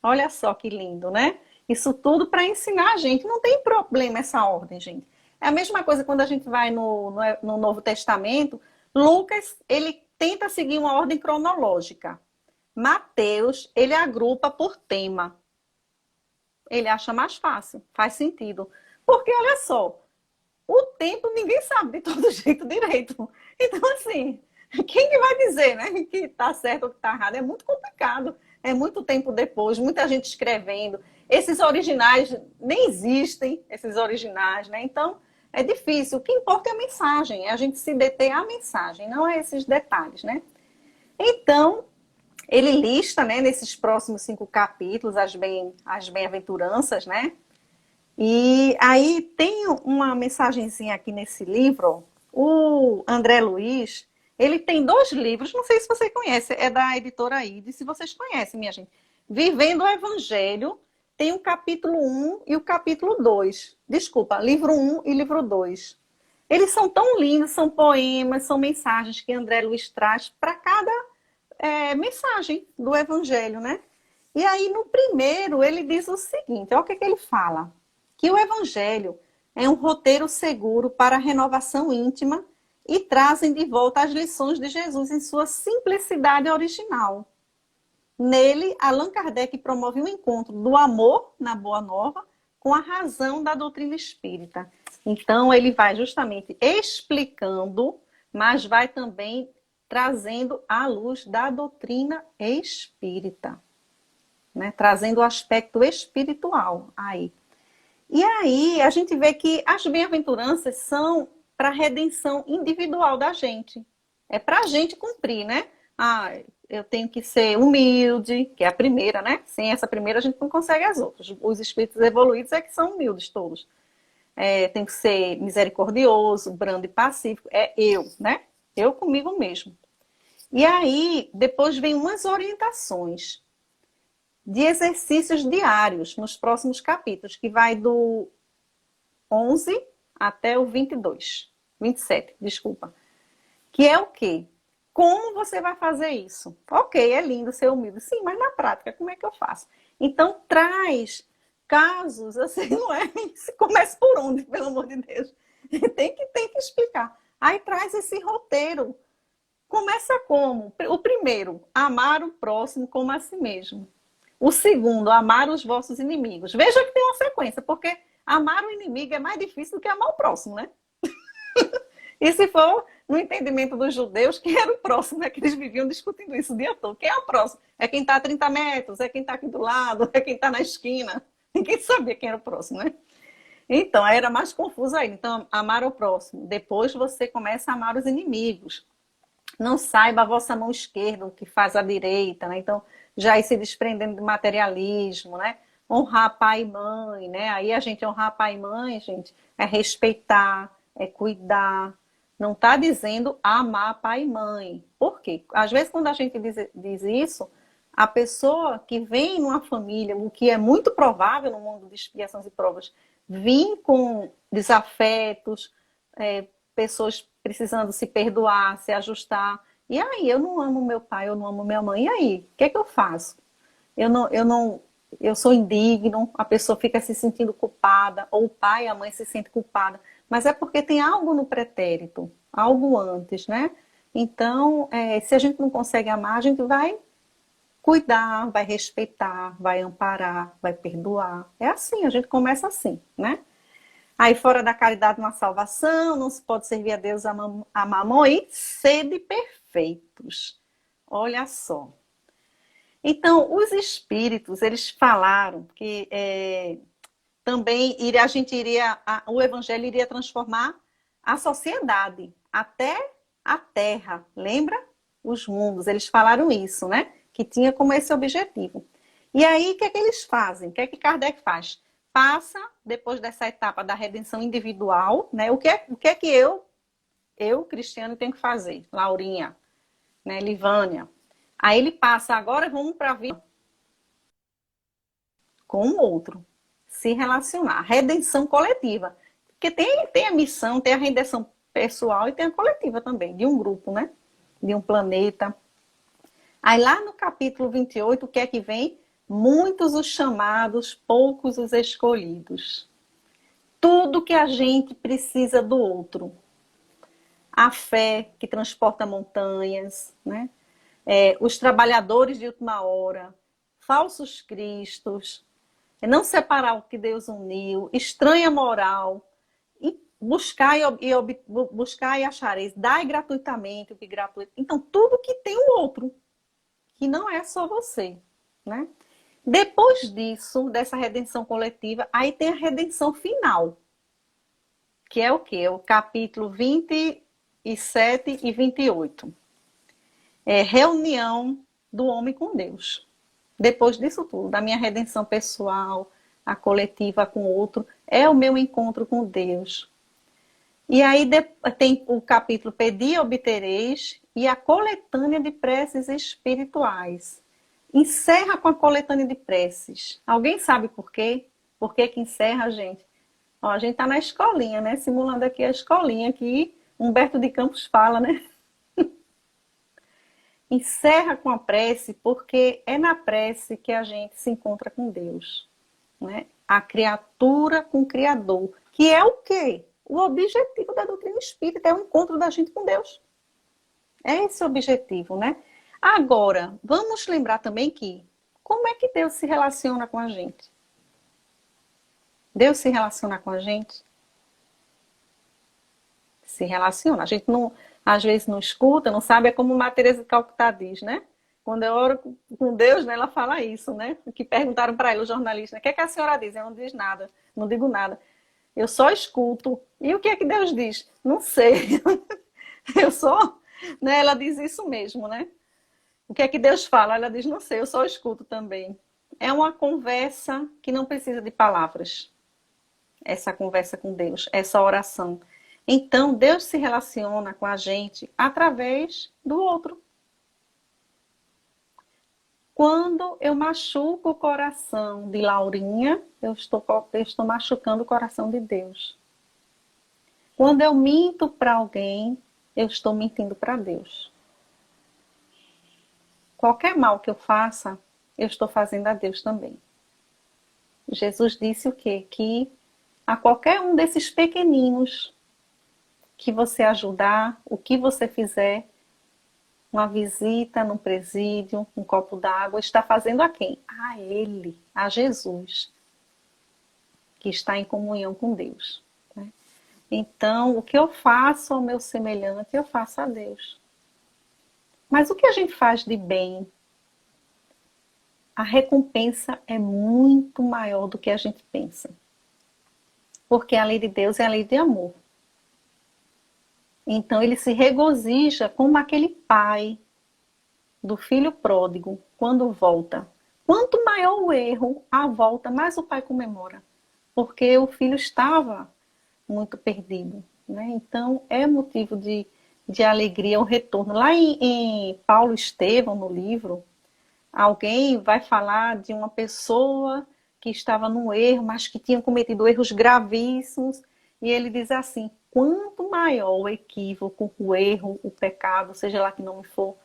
Olha só que lindo, né? Isso tudo para ensinar a gente. Não tem problema essa ordem, gente. É a mesma coisa quando a gente vai no Novo Testamento. Lucas, ele tenta seguir uma ordem cronológica. Mateus, ele agrupa por tema. Ele acha mais fácil, faz sentido. Porque, olha só, o tempo ninguém sabe de todo jeito direito. Então, assim, quem que vai dizer, né, que está certo ou que está errado? É muito complicado. É muito tempo depois, muita gente escrevendo. Esses originais nem existem, esses originais, né? Então, é difícil. O que importa é a mensagem, é a gente se deter à mensagem, não é esses detalhes, né? Então, ele lista, né, nesses próximos 5 capítulos as bem-aventuranças, né? E aí tem uma mensagenzinha aqui nesse livro. O André Luiz, ele tem 2 livros, não sei se você conhece, é da editora ID, se vocês conhecem, minha gente. Vivendo o Evangelho, tem o capítulo 1 e o capítulo 2. Desculpa, livro 1 e livro 2. Eles são tão lindos, são poemas, são mensagens que André Luiz traz para cada mensagem do Evangelho, né? E aí, no primeiro, ele diz o seguinte, olha o que ele fala. Que o Evangelho é um roteiro seguro para a renovação íntima e trazem de volta as lições de Jesus em sua simplicidade original. Nele, Allan Kardec promove um encontro do amor na Boa Nova com a razão da doutrina espírita. Então, ele vai justamente explicando, mas vai também trazendo à luz da doutrina espírita, né? Trazendo o aspecto espiritual aí. E aí a gente vê que as bem-aventuranças são para a redenção individual da gente. É para a gente cumprir, né? Ah, eu tenho que ser humilde, que é a primeira, né? Sem essa primeira a gente não consegue as outras. Os espíritos evoluídos é que são humildes todos. Tem que ser misericordioso, brando e pacífico. É eu, né? Eu comigo mesmo. E aí, depois vem umas orientações de exercícios diários nos próximos capítulos, que vai do 11 até o 27, desculpa. Que é o quê? Como você vai fazer isso? Ok, é lindo ser humilde. Sim, mas na prática, como é que eu faço? Então, traz casos, assim, não é? Começa por onde, pelo amor de Deus? Tem que explicar. Aí traz esse roteiro. Começa como? O primeiro, amar o próximo como a si mesmo. O segundo, amar os vossos inimigos. Veja que tem uma sequência, porque amar o inimigo é mais difícil do que amar o próximo, né? E se for no entendimento dos judeus, quem era o próximo? É que eles viviam discutindo isso o dia todo. Quem é o próximo? É quem está a 30 metros, é quem está aqui do lado, é quem está na esquina. Ninguém sabia quem era o próximo, né? Então, aí era mais confuso ainda. Então, amar o próximo. Depois você começa a amar os inimigos. Não saiba a vossa mão esquerda o que faz a direita, né? Então, já ir se desprendendo do materialismo, né? Honrar pai e mãe, né? Aí a gente honrar pai e mãe, gente, é respeitar, é cuidar. Não está dizendo amar pai e mãe. Por quê? Às vezes, quando a gente diz isso, a pessoa que vem numa família, o que é muito provável no mundo de expiações e provas, vir com desafetos, pessoas precisando se perdoar, se ajustar. E aí, eu não amo meu pai, eu não amo minha mãe. E aí, o que é que eu faço? Eu sou indigno, a pessoa fica se sentindo culpada, ou o pai e a mãe se sentem culpada. Mas é porque tem algo no pretérito, algo antes, né? Então, se a gente não consegue amar, a gente vai cuidar, vai respeitar, vai amparar, vai perdoar. É assim, a gente começa assim, né? Aí, fora da caridade, uma salvação, não se pode servir a Deus a mamon e sede perfeitos. Olha só. Então, os espíritos, eles falaram que também o evangelho iria transformar a sociedade, até a terra. Lembra? Os mundos, eles falaram isso, né? Que tinha como esse objetivo. E aí, o que é que eles fazem? O que é que Kardec faz? Passa, depois dessa etapa da redenção individual, né? O que é que eu, Cristiano, tenho que fazer? Laurinha, né? Livânia. Aí ele passa, agora vamos para a vida com o outro. Se relacionar. Redenção coletiva. Porque tem a missão, tem a redenção pessoal e tem a coletiva também, de um grupo, né? De um planeta. Aí lá no capítulo 28, o que é que vem? Muitos os chamados, poucos os escolhidos. Tudo que a gente precisa do outro. A fé que transporta montanhas, né? Os trabalhadores de última hora, falsos cristos, não separar o que Deus uniu, estranha moral, e buscar e achareis, dai gratuitamente o que gratuito. Então, tudo que tem o outro, que não é só você, né? Depois disso, dessa redenção coletiva, aí tem a redenção final, que é o quê? O capítulo 27 e 28. Reunião do homem com Deus. Depois disso tudo, da minha redenção pessoal, a coletiva com o outro, é o meu encontro com Deus. E aí tem o capítulo Pedi e obtereis e a coletânea de preces espirituais. Encerra com a coletânea de preces. Alguém sabe por quê? Por que encerra, gente? Ó, a gente está na escolinha, né? Simulando aqui a escolinha que Humberto de Campos fala, né? Encerra com a prece, porque é na prece que a gente se encontra com Deus, né? A criatura com o Criador, que é o quê? O objetivo da doutrina espírita, é o encontro da gente com Deus. É esse o objetivo, né? Agora, vamos lembrar também que, como é que Deus se relaciona com a gente? Deus se relaciona com a gente Se relaciona. A gente não, às vezes não escuta, não sabe, é como Maria Teresa de Calcutá diz, né? Quando eu oro com Deus, né, ela fala isso, né? Que perguntaram para ela, o jornalista, o que é que a senhora diz? Eu não digo nada, não digo nada. Eu só escuto. E o que é que Deus diz? Não sei. Eu só, né? Ela diz isso mesmo, né? O que é que Deus fala? Ela diz, não sei, eu só escuto também. É uma conversa que não precisa de palavras. Essa conversa com Deus, essa oração. Então, Deus se relaciona com a gente através do outro. Quando eu machuco o coração de Laurinha, eu estou machucando o coração de Deus. Quando eu minto para alguém, eu estou mentindo para Deus. Qualquer mal que eu faça, eu estou fazendo a Deus também. Jesus disse o quê? Que a qualquer um desses pequeninos que você ajudar, o que você fizer, uma visita no presídio, um copo d'água, está fazendo a quem? A Ele, a Jesus, que está em comunhão com Deus. Né? Então, o que eu faço ao meu semelhante, eu faço a Deus. Mas o que a gente faz de bem, a recompensa é muito maior do que a gente pensa. Porque a lei de Deus é a lei de amor. Então ele se regozija como aquele pai do filho pródigo quando volta. Quanto maior o erro, a volta, mais o pai comemora. Porque o filho estava muito perdido. Né? Então é motivo de alegria o retorno. Lá em Paulo Estevão, no livro, alguém vai falar de uma pessoa que estava no erro, mas que tinha cometido erros gravíssimos. E ele diz assim, quanto maior o equívoco, o erro, o pecado, seja lá que nome for,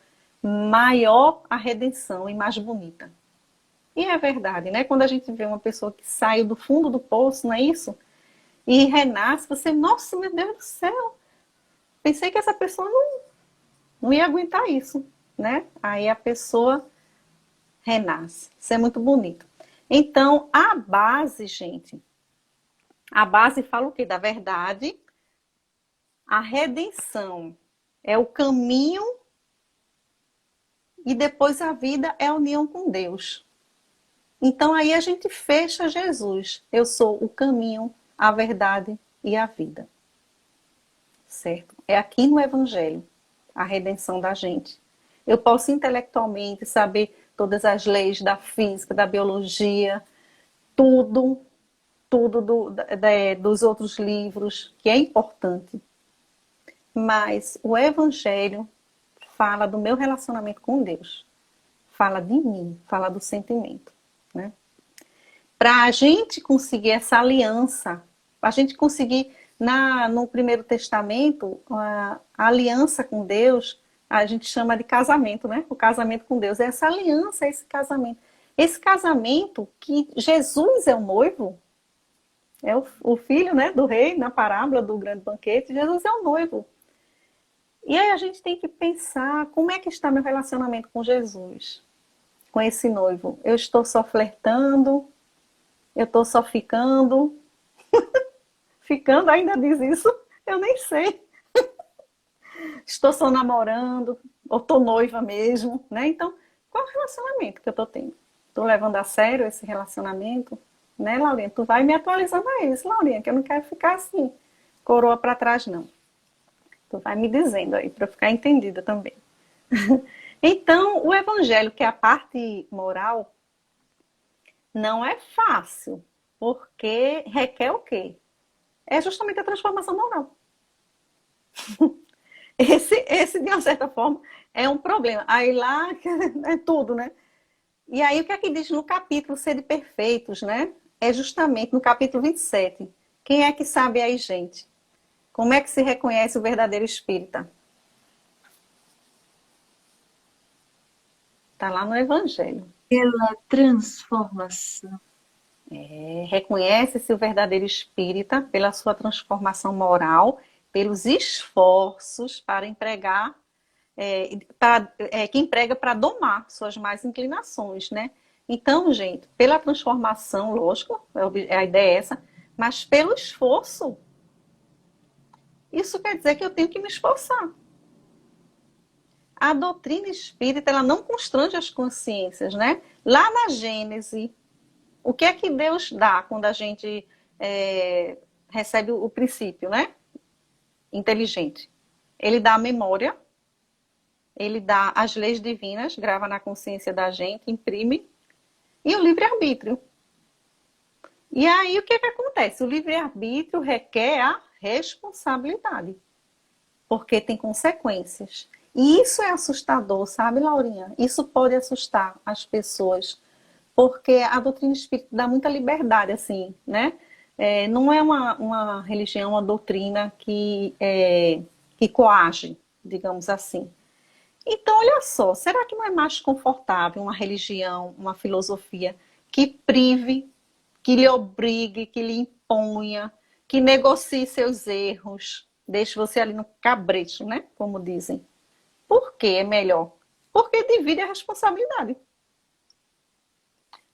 maior a redenção e mais bonita. E é verdade, né? Quando a gente vê uma pessoa que saiu do fundo do poço, não é isso? E renasce, você, nossa, meu Deus do céu, pensei que essa pessoa não ia aguentar isso, né? Aí a pessoa renasce. Isso é muito bonito. Então, a base, gente, a base fala o quê? Da verdade. A redenção é o caminho e depois a vida é a união com Deus. Então aí a gente fecha Jesus. Eu sou o caminho, a verdade e a vida. Certo? É aqui no Evangelho a redenção da gente. Eu posso intelectualmente saber todas as leis da física, da biologia, tudo dos outros livros, que é importante. Mas o Evangelho fala do meu relacionamento com Deus. Fala de mim, fala do sentimento. Né? Para a gente conseguir essa aliança, a gente conseguir, no Primeiro Testamento, a aliança com Deus, a gente chama de casamento, né? O casamento com Deus é essa aliança, esse casamento. Esse casamento que Jesus é o noivo, é o filho, né, do rei, na parábola do grande banquete, Jesus é o noivo. E aí a gente tem que pensar, como é que está meu relacionamento com Jesus? Com esse noivo? Eu estou só flertando? Eu estou só ficando? Ficando ainda diz isso? Eu nem sei. Estou só namorando? Ou estou noiva mesmo? Né? Então, qual é o relacionamento que eu estou tendo? Estou levando a sério esse relacionamento? Né, Laurinha? Tu vai me atualizando a isso, Laurinha, que eu não quero ficar assim, coroa para trás, não. Tu vai me dizendo aí, para eu ficar entendida também. Então, o Evangelho, que é a parte moral, não é fácil, porque requer o quê? É justamente a transformação moral. Esse, de uma certa forma, é um problema. Aí lá é tudo, né? E aí, o que é que diz no capítulo Sede Perfeitos, né? É justamente no capítulo 27. Quem é que sabe aí, gente? Como é que se reconhece o verdadeiro espírita? Está lá no Evangelho. Pela transformação. Reconhece-se o verdadeiro espírita pela sua transformação moral, pelos esforços para empregar, que emprega para domar suas más inclinações, né? Então, gente, pela transformação, lógico, a ideia é essa, mas pelo esforço Isso quer dizer que eu tenho que me esforçar. A doutrina espírita, ela não constrange as consciências, né? Lá na Gênese, o que é que Deus dá quando a gente recebe o princípio, né? Inteligente. Ele dá a memória, ele dá as leis divinas, grava na consciência da gente, imprime, e o livre-arbítrio. E aí o que é que acontece? O livre-arbítrio requer a responsabilidade, porque tem consequências. E isso é assustador, sabe, Laurinha? Isso pode assustar as pessoas, porque a doutrina espírita dá muita liberdade, assim, né? Não é uma religião, uma doutrina que coage, digamos assim. Então, olha só, será que não é mais confortável uma religião, uma filosofia que prive, que lhe obrigue, que lhe imponha, que negocie seus erros, deixe você ali no cabresto, né? Como dizem. Por que é melhor? Porque divide a responsabilidade.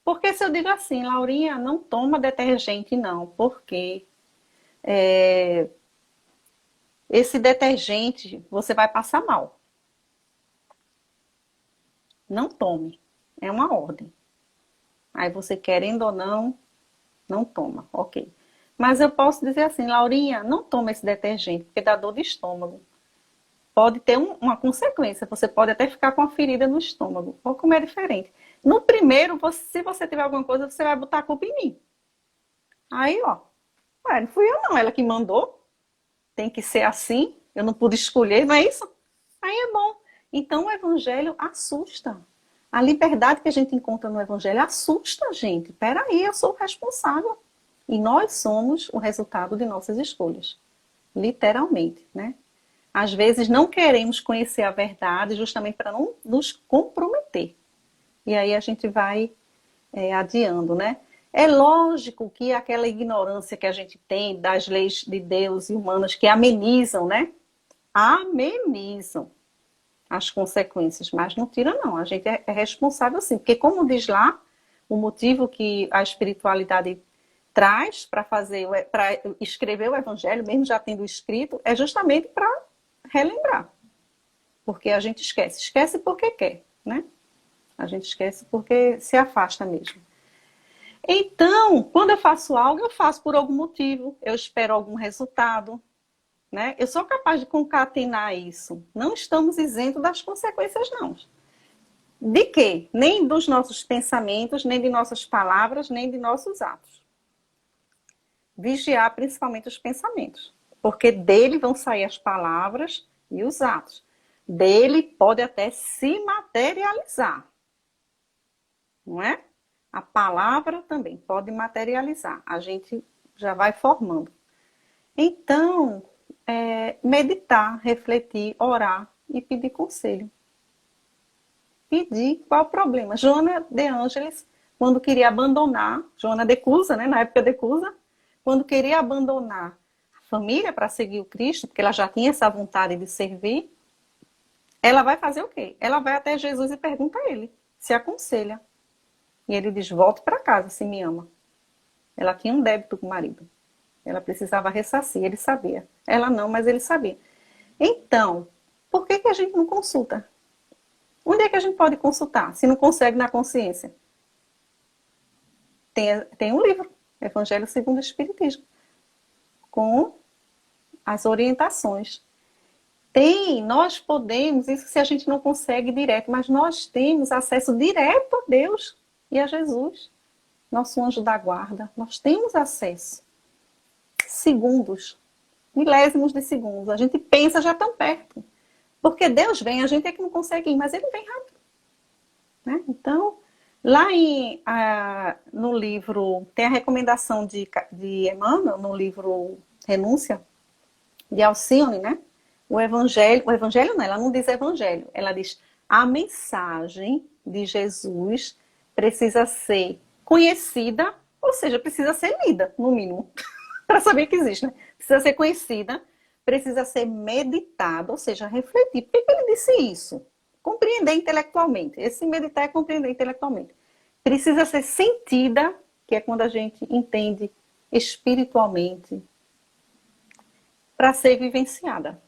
Porque se eu digo assim, Laurinha, não toma detergente não, porque esse detergente você vai passar mal. Não tome. É uma ordem. Aí você querendo ou não, não toma. Ok. Mas eu posso dizer assim, Laurinha, não toma esse detergente, porque dá dor de estômago. Pode ter uma consequência. Você pode até ficar com uma ferida no estômago. Ou como é diferente. No primeiro, se você tiver alguma coisa, você vai botar a culpa em mim. Aí, ó. Ué, não fui eu não, ela que mandou. Tem que ser assim. Eu não pude escolher, não é isso? Aí é bom. Então o evangelho assusta. A liberdade que a gente encontra no evangelho assusta a gente. Peraí, eu sou o responsável. E nós somos o resultado de nossas escolhas. Literalmente, né? Às vezes não queremos conhecer a verdade justamente para não nos comprometer. E aí a gente vai adiando, né? É lógico que aquela ignorância que a gente tem das leis de Deus e humanas que amenizam, né? Amenizam as consequências, mas não tira não. A gente é responsável sim, porque como diz lá, o motivo que a espiritualidade traz para escrever o evangelho, mesmo já tendo escrito, é justamente para relembrar. Porque a gente esquece. Esquece porque quer, né? A gente esquece porque se afasta mesmo. Então, quando eu faço algo, eu faço por algum motivo. Eu espero algum resultado, né? Eu sou capaz de concatenar isso. Não estamos isentos das consequências, não. De quê? Nem dos nossos pensamentos, nem de nossas palavras, nem de nossos atos. Vigiar principalmente os pensamentos. Porque dele vão sair as palavras e os atos. Dele pode até se materializar. Não é? A palavra também pode materializar. A gente já vai formando. Então, meditar, refletir, orar e pedir conselho. Pedir qual o problema. Joana de Ângeles, quando queria abandonar, Joana de Cusa, né, na época de Cusa, quando queria abandonar a família para seguir o Cristo, porque ela já tinha essa vontade de servir, ela vai fazer o quê? Ela vai até Jesus e pergunta a ele, se aconselha. E ele diz, volte para casa se me ama. Ela tinha um débito com o marido. Ela precisava ressarcir, ele sabia. Ela não, mas ele sabia. Então, por que a gente não consulta? Onde é que a gente pode consultar, se não consegue na consciência? Tem um livro, Evangelho segundo o Espiritismo, com as orientações. Nós podemos, isso se a gente não consegue direto, mas nós temos acesso direto a Deus e a Jesus, nosso anjo da guarda. Nós temos acesso. Segundos, milésimos de segundos. A gente pensa já tão perto. Porque Deus vem, a gente é que não consegue ir, mas ele vem rápido. Né? Então, lá no livro, tem a recomendação de Emmanuel, no livro Renúncia, de Alcione, né? O evangelho não, ela não diz evangelho, ela diz a mensagem de Jesus precisa ser conhecida, ou seja, precisa ser lida, no mínimo, para saber que existe, né? Precisa ser conhecida, precisa ser meditada, ou seja, refletir. Por que ele disse isso? Compreender intelectualmente. Esse meditar é compreender intelectualmente. Precisa ser sentida, que é quando a gente entende espiritualmente. para ser vivenciada.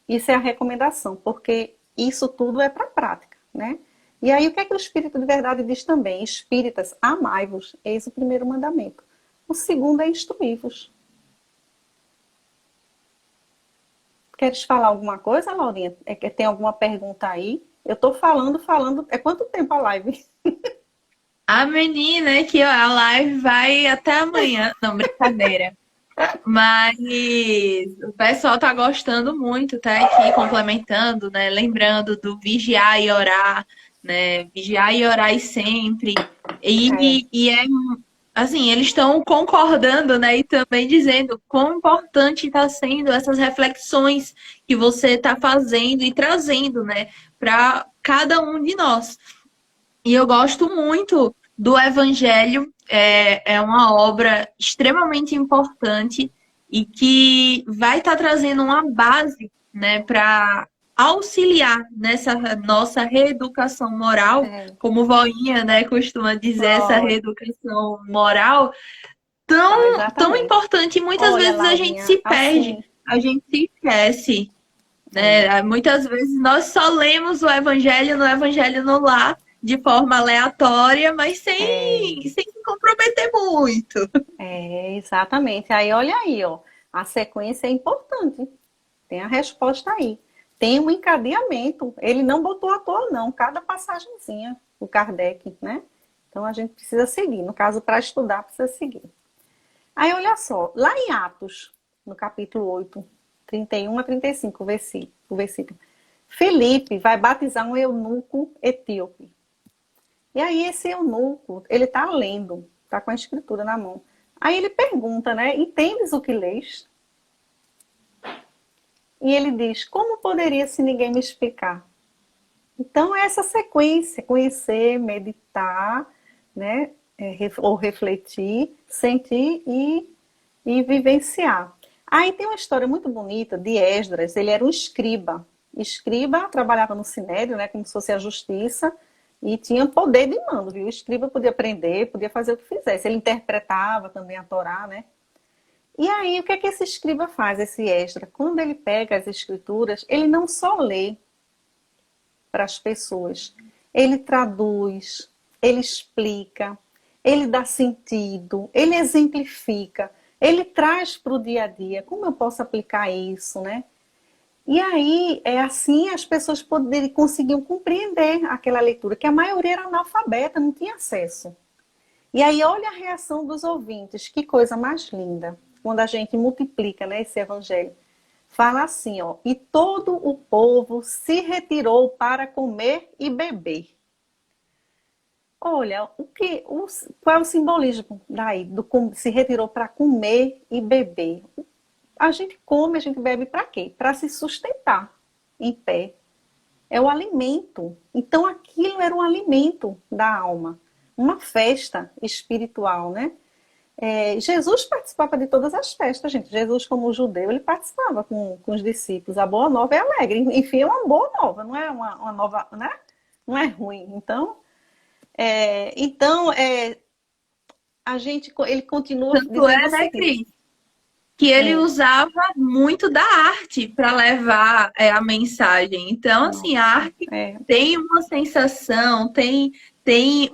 Isso é a recomendação, porque isso tudo é para a prática, né? E aí, o que é que o Espírito de Verdade diz também? Espíritas, amai-vos, eis o primeiro mandamento. O segundo é instruí-vos. Queres falar alguma coisa, Laurinha? É que tem alguma pergunta aí? Eu tô falando. É quanto tempo a live? A menina é que ó, a live vai até amanhã. Não, brincadeira. Mas o pessoal tá gostando muito, tá aqui complementando, né? Lembrando do vigiar e orar, né? Vigiar e orar sempre. É, E é assim, eles estão concordando, né? E também dizendo quão importante está sendo essas reflexões que você está fazendo e trazendo, né? Para cada um de nós. E eu gosto muito do Evangelho, é uma obra extremamente importante e que vai estar trazendo uma base, né, para auxiliar nessa nossa reeducação moral, é. como Voinha, né, costuma dizer, essa Olha, reeducação moral, tão exatamente. importante, e muitas Olha, vezes a gente Laurinha, se perde, assim, a gente se esquece, é, né? Muitas vezes nós só lemos o Evangelho no Evangelho no Lar de forma aleatória, mas é, sem se comprometer muito. exatamente. Aí, olha aí, ó, a sequência é importante. Tem a resposta aí. Tem um encadeamento. Ele não botou à toa, não. Cada passagenzinha, o Kardec, né? Então a gente precisa seguir. No caso, para estudar, precisa seguir. Aí, olha só, lá em Atos, no capítulo 8, 31 a 35, o versículo. Felipe vai batizar um eunuco etíope. E aí esse eunuco, ele tá lendo, tá com a escritura na mão. Aí ele pergunta, né? Entendes o que lês? E ele diz, como poderia se ninguém me explicar? Então, é essa sequência, conhecer, meditar, né? Ou refletir, sentir e vivenciar. Aí tem uma história muito bonita de Esdras, ele era um escriba. Escriba trabalhava no sinédrio, né? Como se fosse a justiça, e tinha poder de mando, viu? O escriba podia aprender, podia fazer o que fizesse. Ele interpretava também a Torá, né? E aí, o que é que esse escriba faz, esse Esdras? Quando ele pega as escrituras, ele não só lê para as pessoas, ele traduz, ele explica, ele dá sentido, ele exemplifica, ele traz para o dia a dia como eu posso aplicar isso, né? E aí, é assim as pessoas conseguiam compreender aquela leitura, que a maioria era analfabeta, não tinha acesso. E aí, olha a reação dos ouvintes, que coisa mais linda, quando a gente multiplica, né, esse evangelho. Fala assim, ó, e todo o povo se retirou para comer e beber. Olha, qual é o simbolismo daí, se retirou para comer e beber? A gente come, a gente bebe para quê? Para se sustentar em pé. É o alimento. Então aquilo era um alimento da alma, uma festa espiritual, né? Jesus participava de todas as festas, gente. Jesus, como judeu, ele participava com os discípulos. A boa nova é alegre. Enfim, é uma boa nova, não é uma nova, né? Não é ruim. Então, ele continua Tanto dizendo é, o né, seguinte. Cris, que ele usava muito da arte para levar a mensagem. Então, assim, a Nossa, arte tem uma sensação, tem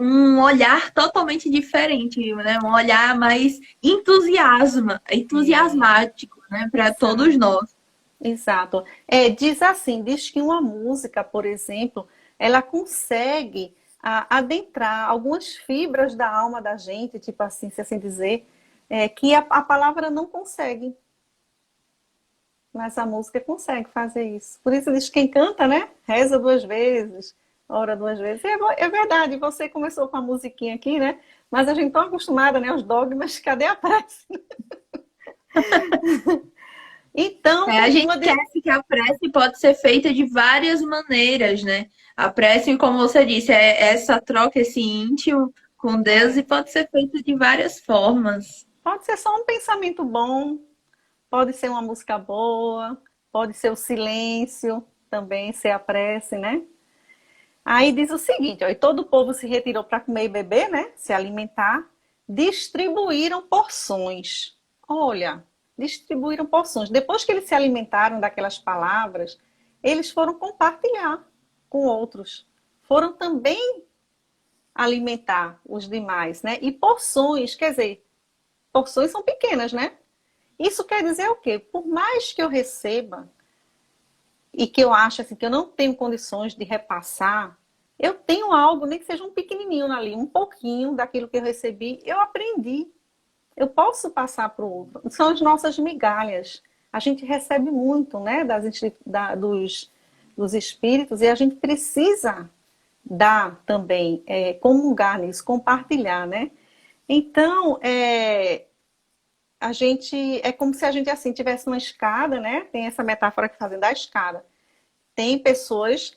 um olhar totalmente diferente, né? Um olhar mais entusiasmático, né, para todos exato. nós. Exato. Diz que uma música, por exemplo, ela consegue adentrar algumas fibras da alma da gente, tipo assim, se assim dizer, que a palavra não consegue. Mas a música consegue fazer isso. Por isso diz que quem canta, né? Reza duas vezes, ora duas vezes. É verdade, você começou com a musiquinha aqui, né? Mas a gente tão acostumada, né, aos dogmas, cadê a prece? Então, A gente continua de... esquece que a prece pode ser feita de várias maneiras, né? A prece, como você disse, é essa troca, esse íntimo com Deus e pode ser feita de várias formas. Pode ser só um pensamento bom, pode ser uma música boa, pode ser o silêncio, também ser a prece, né? Aí diz o seguinte, ó, e todo o povo se retirou para comer e beber, né? Se alimentar, distribuíram porções. Olha, distribuíram porções. Depois que eles se alimentaram daquelas palavras, eles foram compartilhar com outros. Foram também alimentar os demais, né? E porções, quer dizer, porções são pequenas, né? Isso quer dizer o quê? Por mais que eu receba e que eu acho assim, que eu não tenho condições de repassar, eu tenho algo, nem que seja um pequenininho ali, um pouquinho daquilo que eu recebi, eu aprendi. Eu posso passar para o outro. São as nossas migalhas. A gente recebe muito, né, dos espíritos, e a gente precisa dar também, comungar nisso, compartilhar, né? Então, a gente, é como se a gente assim tivesse uma escada, né? Tem essa metáfora que fazem da escada. Tem pessoas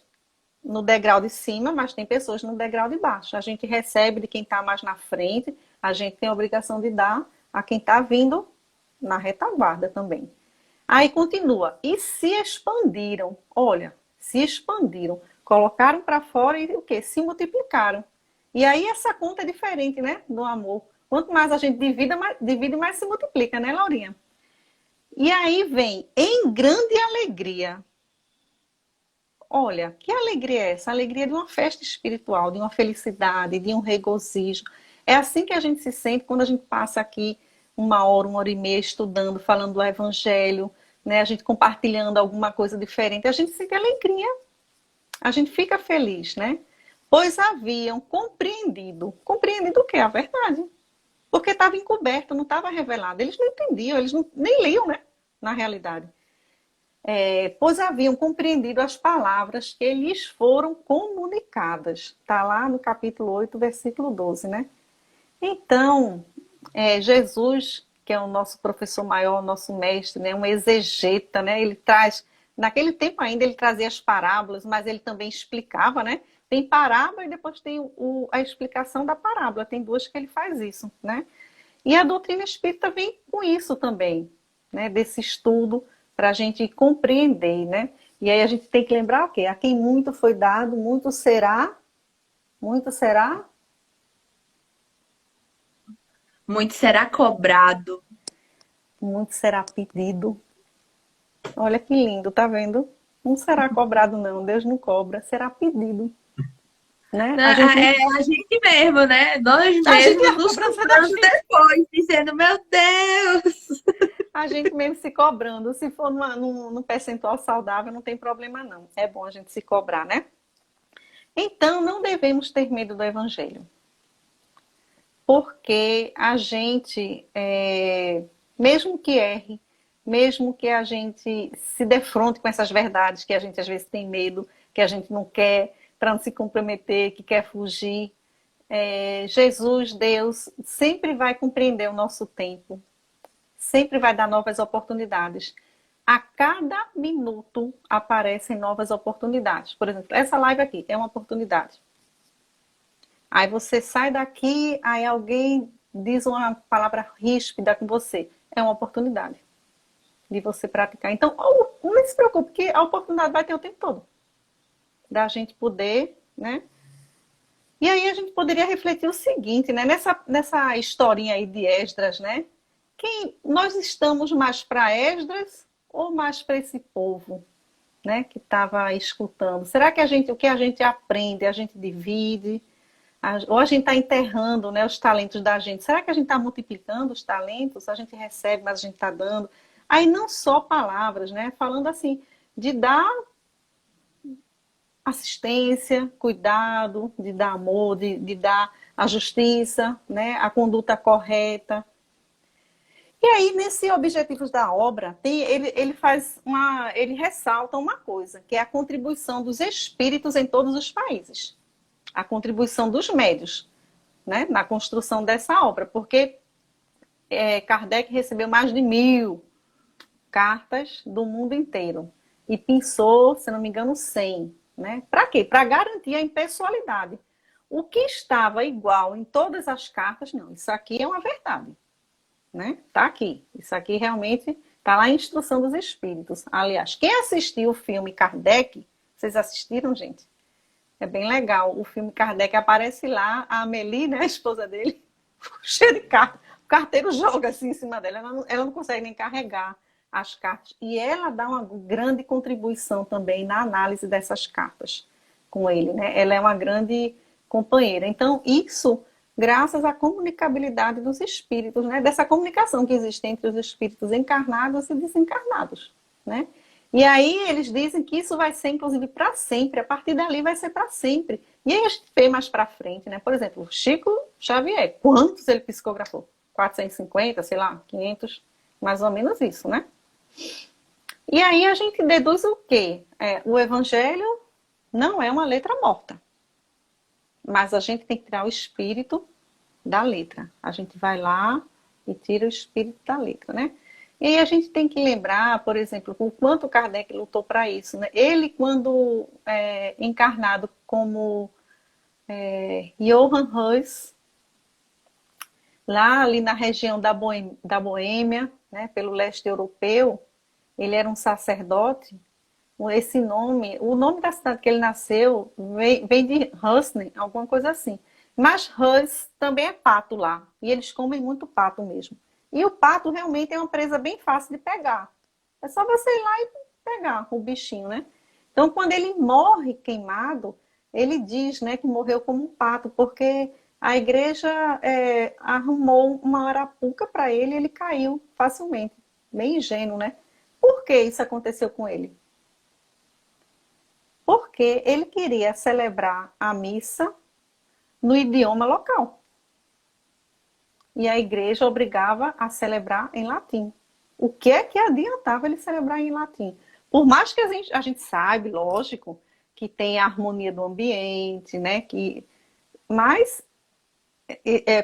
no degrau de cima, mas tem pessoas no degrau de baixo. A gente recebe de quem está mais na frente, a gente tem a obrigação de dar a quem está vindo na retaguarda também. Aí continua. E se expandiram. Olha, se expandiram. Colocaram para fora e o quê? Se multiplicaram. E aí essa conta é diferente, né? Do amor. Quanto mais a gente divide, mais se multiplica, né, Laurinha? E aí vem, em grande alegria. Olha, que alegria é essa? A alegria de uma festa espiritual, de uma felicidade, de um regozijo. É assim que a gente se sente quando a gente passa aqui 1 hora e meia estudando, falando do Evangelho, né? A gente compartilhando alguma coisa diferente. A gente sente alegria. A gente fica feliz, né? Pois haviam compreendido. Compreendido o quê? A verdade. Porque estava encoberto, não estava revelado. Eles não entendiam, eles nem liam, né? Na realidade. Pois haviam compreendido as palavras que lhes foram comunicadas. Está lá no capítulo 8, versículo 12, né? Então, Jesus, que é o nosso professor maior, nosso mestre, né? Um exegeta, né? Ele traz, naquele tempo ainda ele trazia as parábolas, mas ele também explicava, né? Tem parábola e depois tem a explicação da parábola. Tem 2 que ele faz isso, né? E a doutrina espírita vem com isso também, né? Desse estudo para a gente compreender, né? E aí a gente tem que lembrar o quê? A quem muito foi dado, muito será. Muito será. Muito será cobrado. Muito será pedido. Olha que lindo, tá vendo? Não será cobrado, não. Deus não cobra, será pedido. Né? É a gente mesmo, né? Nós A gente mesmos é a nos cobrança da cobrando gente. depois, dizendo, meu Deus! A gente mesmo se cobrando. Se for num percentual saudável, não tem problema, não. É bom a gente se cobrar, né? Então, não devemos ter medo do Evangelho. Porque a gente, mesmo que erre, mesmo que a gente se defronte com essas verdades que a gente às vezes tem medo, que a gente não quer, para não se comprometer, que quer fugir, Jesus, Deus, sempre vai compreender o nosso tempo, sempre vai dar novas oportunidades. A cada minuto aparecem novas oportunidades. Por exemplo, essa live aqui é uma oportunidade. Aí você sai daqui, aí alguém diz uma palavra ríspida com você. É uma oportunidade de você praticar. Então, não se preocupe, porque a oportunidade vai ter o tempo todo. Da gente poder, né? E aí a gente poderia refletir o seguinte, né? Nessa historinha aí de Esdras, né? Nós estamos mais para Esdras ou mais para esse povo, né? Que estava escutando? Será que o que a gente aprende, a gente divide? Ou a gente está enterrando, né, os talentos da gente? Será que a gente está multiplicando os talentos? A gente recebe, mas a gente está dando. Aí não só palavras, né? Falando assim, de dar assistência, cuidado, de dar amor, de dar a justiça, né? A conduta correta. E aí, nesse Objetivos da Obra, ele ressalta uma coisa, que é a contribuição dos espíritos em todos os países. A contribuição dos médios, né, na construção dessa obra, porque Kardec recebeu mais de 1000 cartas do mundo inteiro e pensou, se não me engano, 100. Né? Para quê? Para garantir a impessoalidade. O que estava igual em todas as cartas, não, isso aqui é uma verdade. Né? Tá aqui. Isso aqui realmente está lá em Instrução dos Espíritos. Aliás, quem assistiu o filme Kardec, vocês assistiram, gente? É bem legal. O filme Kardec aparece lá, a Amélie, né, a esposa dele, cheia de carta. carteiro joga assim em cima dela, ela não consegue nem carregar as cartas. E ela dá uma grande contribuição também na análise dessas cartas com ele, né? Ela é uma grande companheira. Então, isso graças à comunicabilidade dos espíritos, né? Dessa comunicação que existe entre os espíritos encarnados e desencarnados, né? E aí eles dizem que isso vai ser, inclusive, para sempre. A partir dali vai ser para sempre. E aí a gente vê mais para frente, né? Por exemplo, Chico Xavier, quantos ele psicografou? 450, sei lá, 500, mais ou menos isso, né? E aí a gente deduz o quê? O Evangelho não é uma letra morta. Mas a gente tem que tirar o espírito da letra. A gente vai lá e tira o espírito da letra, né? E aí a gente tem que lembrar, por exemplo, o quanto Kardec lutou para isso, né? Ele, quando encarnado como Johann Hus, lá ali na região da Boêmia, né, pelo leste europeu, ele era um sacerdote. Esse nome, o nome da cidade que ele nasceu vem de Husne, alguma coisa assim. Mas Hus também é pato lá, e eles comem muito pato mesmo. E o pato realmente é uma presa bem fácil de pegar. É só você ir lá e pegar o bichinho, né? Então, quando ele morre queimado, ele diz, né, que morreu como um pato, porque a igreja arrumou uma arapuca para ele e ele caiu facilmente. Bem ingênuo, né? Por que isso aconteceu com ele? Porque ele queria celebrar a missa no idioma local. E a igreja obrigava a celebrar em latim. O que é que adiantava ele celebrar em latim? Por mais que a gente saiba, lógico, que tem a harmonia do ambiente, né? Mas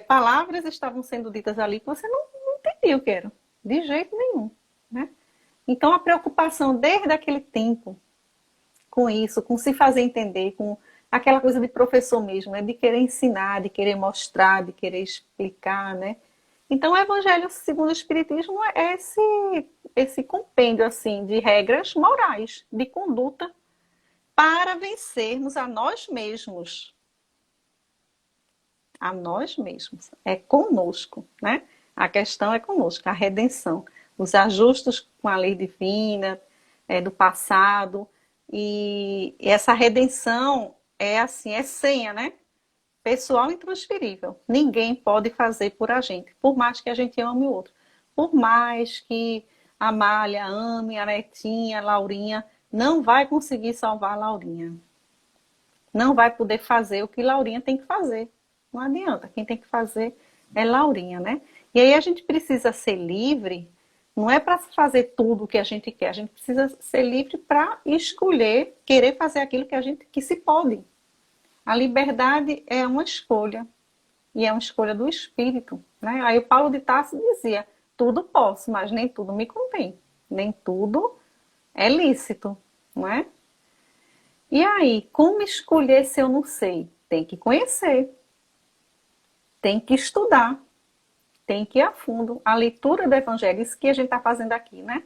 palavras estavam sendo ditas ali que você não entendia o que era, de jeito nenhum, né? Então a preocupação desde aquele tempo com isso, com se fazer entender, com aquela coisa de professor mesmo, né? De querer ensinar, de querer mostrar, de querer explicar, né? Então o Evangelho segundo o Espiritismo é esse compêndio assim, de regras morais, de conduta, para vencermos a nós mesmos. A nós mesmos. É conosco, né? A questão é conosco, a redenção. Os ajustes com a lei divina, do passado. E essa redenção é assim, é senha, né? Pessoal intransferível. Ninguém pode fazer por a gente, por mais que a gente ame o outro. Por mais que a Amália ame a Netinha, a Laurinha, não vai conseguir salvar a Laurinha. Não vai poder fazer o que Laurinha tem que fazer. Não adianta, quem tem que fazer é Laurinha, né? E aí a gente precisa ser livre, não é para fazer tudo o que a gente quer, a gente precisa ser livre para escolher, querer fazer aquilo que se pode. A liberdade é uma escolha, e é uma escolha do espírito, né? Aí o Paulo de Tarso dizia, tudo posso, mas nem tudo me convém, nem tudo é lícito, não é? E aí, como escolher se eu não sei? Tem que conhecer, tem que estudar, tem que ir a fundo. A leitura do Evangelho, isso que a gente está fazendo aqui, né?